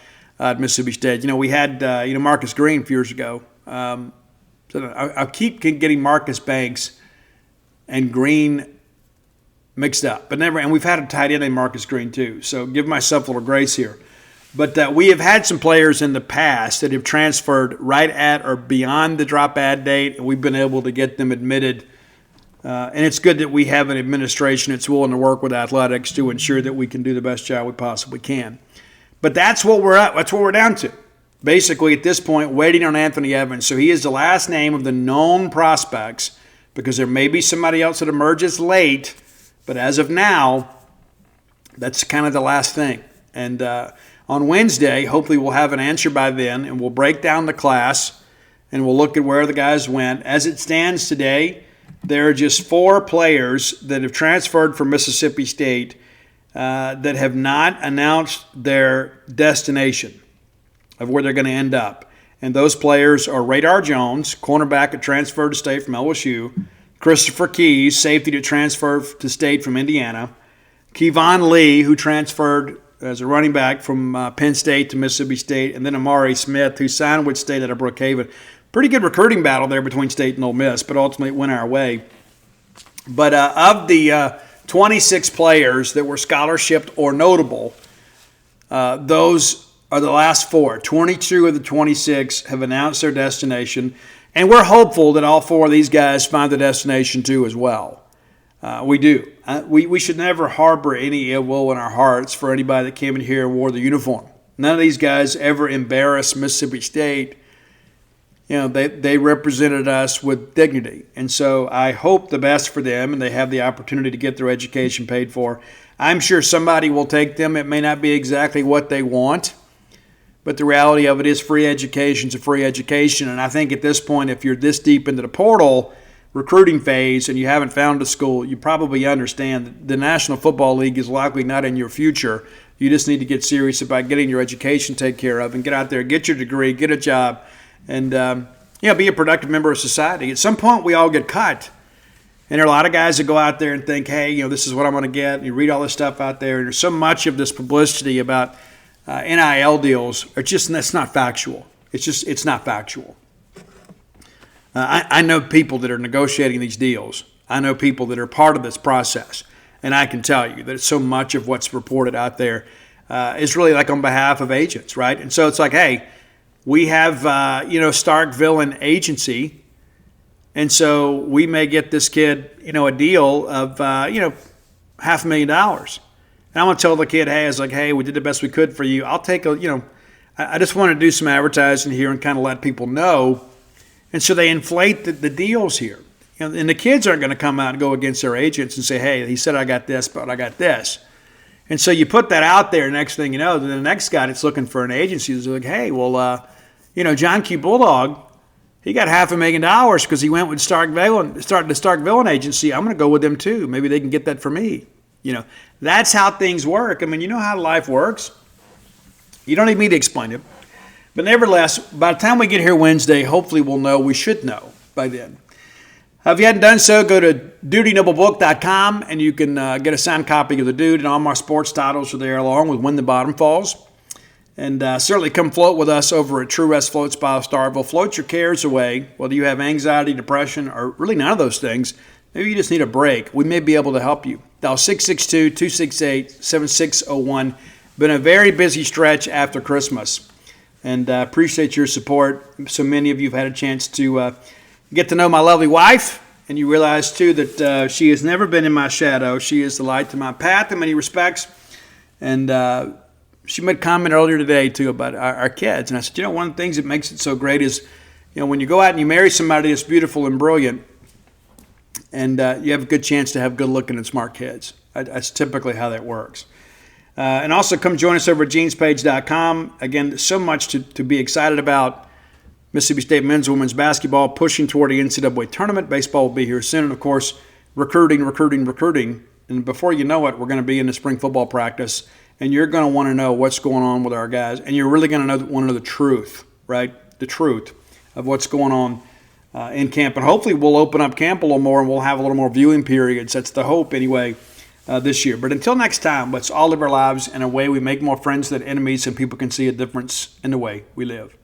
at Mississippi State. We had Marcus Green a few years ago. So I keep getting Marcus Banks and Green mixed up. But never, and we've had a tight end named Marcus Green too, so give myself a little grace here. But we have had some players in the past that have transferred right at or beyond the drop ad date, and we've been able to get them admitted. And it's good that we have an administration that's willing to work with athletics to ensure that we can do the best job we possibly can. But that's what we're at. That's what we're down to. Basically, at this point, waiting on Anthony Evans. So he is the last name of the known prospects because there may be somebody else that emerges late. But as of now, that's kind of the last thing. And on Wednesday, hopefully we'll have an answer by then, and we'll break down the class, and we'll look at where the guys went. As it stands today, there are just 4 players that have transferred from Mississippi State that have not announced their destination of where they're going to end up. And those players are Radar Jones, cornerback that transferred to State from LSU, Christopher Keys, safety that transferred to State from Indiana, Kevon Lee, who transferred as a running back from Penn State to Mississippi State, and then Amari Smith, who signed with State out of Brookhaven. Pretty good recruiting battle there between State and Ole Miss, but ultimately it went our way. But of the 26 players that were scholarshiped or notable, those are the last 4. 22 of the 26 have announced their destination, and we're hopeful that all 4 of these guys find the destination too as well. We do. We should never harbor any ill will in our hearts for anybody that came in here and wore the uniform. None of these guys ever embarrassed Mississippi State. You know, they represented us with dignity. And so I hope the best for them, and they have the opportunity to get their education paid for. I'm sure somebody will take them. It may not be exactly what they want, but the reality of it is free education is a free education. And I think at this point, if you're this deep into the portal recruiting phase and you haven't found a school, you probably understand that the National Football League is likely not in your future. You just need to get serious about getting your education taken care of and get out there, get your degree, get a job, and be a productive member of society. At some point, we all get cut. And there are a lot of guys that go out there and think, hey, this is what I'm going to get. And you read all this stuff out there. And there's so much of this publicity about NIL deals. That's not factual. It's not factual. I know people that are negotiating these deals. I know people that are part of this process. And I can tell you that so much of what's reported out there is really like on behalf of agents, right? And so it's like, hey, we have, Starkville and agency. And so we may get this kid, a deal of, $500,000. And I'm going to tell the kid, hey, we did the best we could for you. I'll take I just want to do some advertising here and kind of let people know. And so they inflate the deals here. And the kids aren't going to come out and go against their agents and say, hey, he said I got this, but I got this. And so you put that out there, next thing you know, then the next guy that's looking for an agency is like, hey, well, John Q. Bulldog, he got $500,000 because he went with Starkville and started the Starkville agency. I'm going to go with them too. Maybe they can get that for me. That's how things work. I mean, you know how life works. You don't need me to explain it. But nevertheless, by the time we get here Wednesday, hopefully we'll know. We should know by then. If you hadn't done so, go to DutyNobleBook.com and you can get a signed copy of The Dude, and all my sports titles are there along with When the Bottom Falls. And certainly come float with us over at True Rest Floats by Starville. Float your cares away, whether you have anxiety, depression, or really none of those things. Maybe you just need a break. We may be able to help you. Dial 662-268-7601. Been a very busy stretch after Christmas. And I appreciate your support. So many of you have had a chance to get to know my lovely wife. And you realize, too, that she has never been in my shadow. She is the light to my path in many respects. And she made a comment earlier today, too, about our kids. And I said, one of the things that makes it so great is, when you go out and you marry somebody that's beautiful and brilliant, and you have a good chance to have good-looking and smart kids. That's typically how that works. And also come join us over at genespage.com. Again, so much to be excited about. Mississippi State men's and women's basketball pushing toward the NCAA tournament. Baseball will be here soon. And, of course, recruiting. And before you know it, we're going to be in the spring football practice. And you're going to want to know what's going on with our guys. And you're really going to want to know the truth, right? The truth of what's going on in camp. And hopefully we'll open up camp a little more and we'll have a little more viewing periods. That's the hope anyway this year. But until next time, let's all live our lives in a way we make more friends than enemies and people can see a difference in the way we live.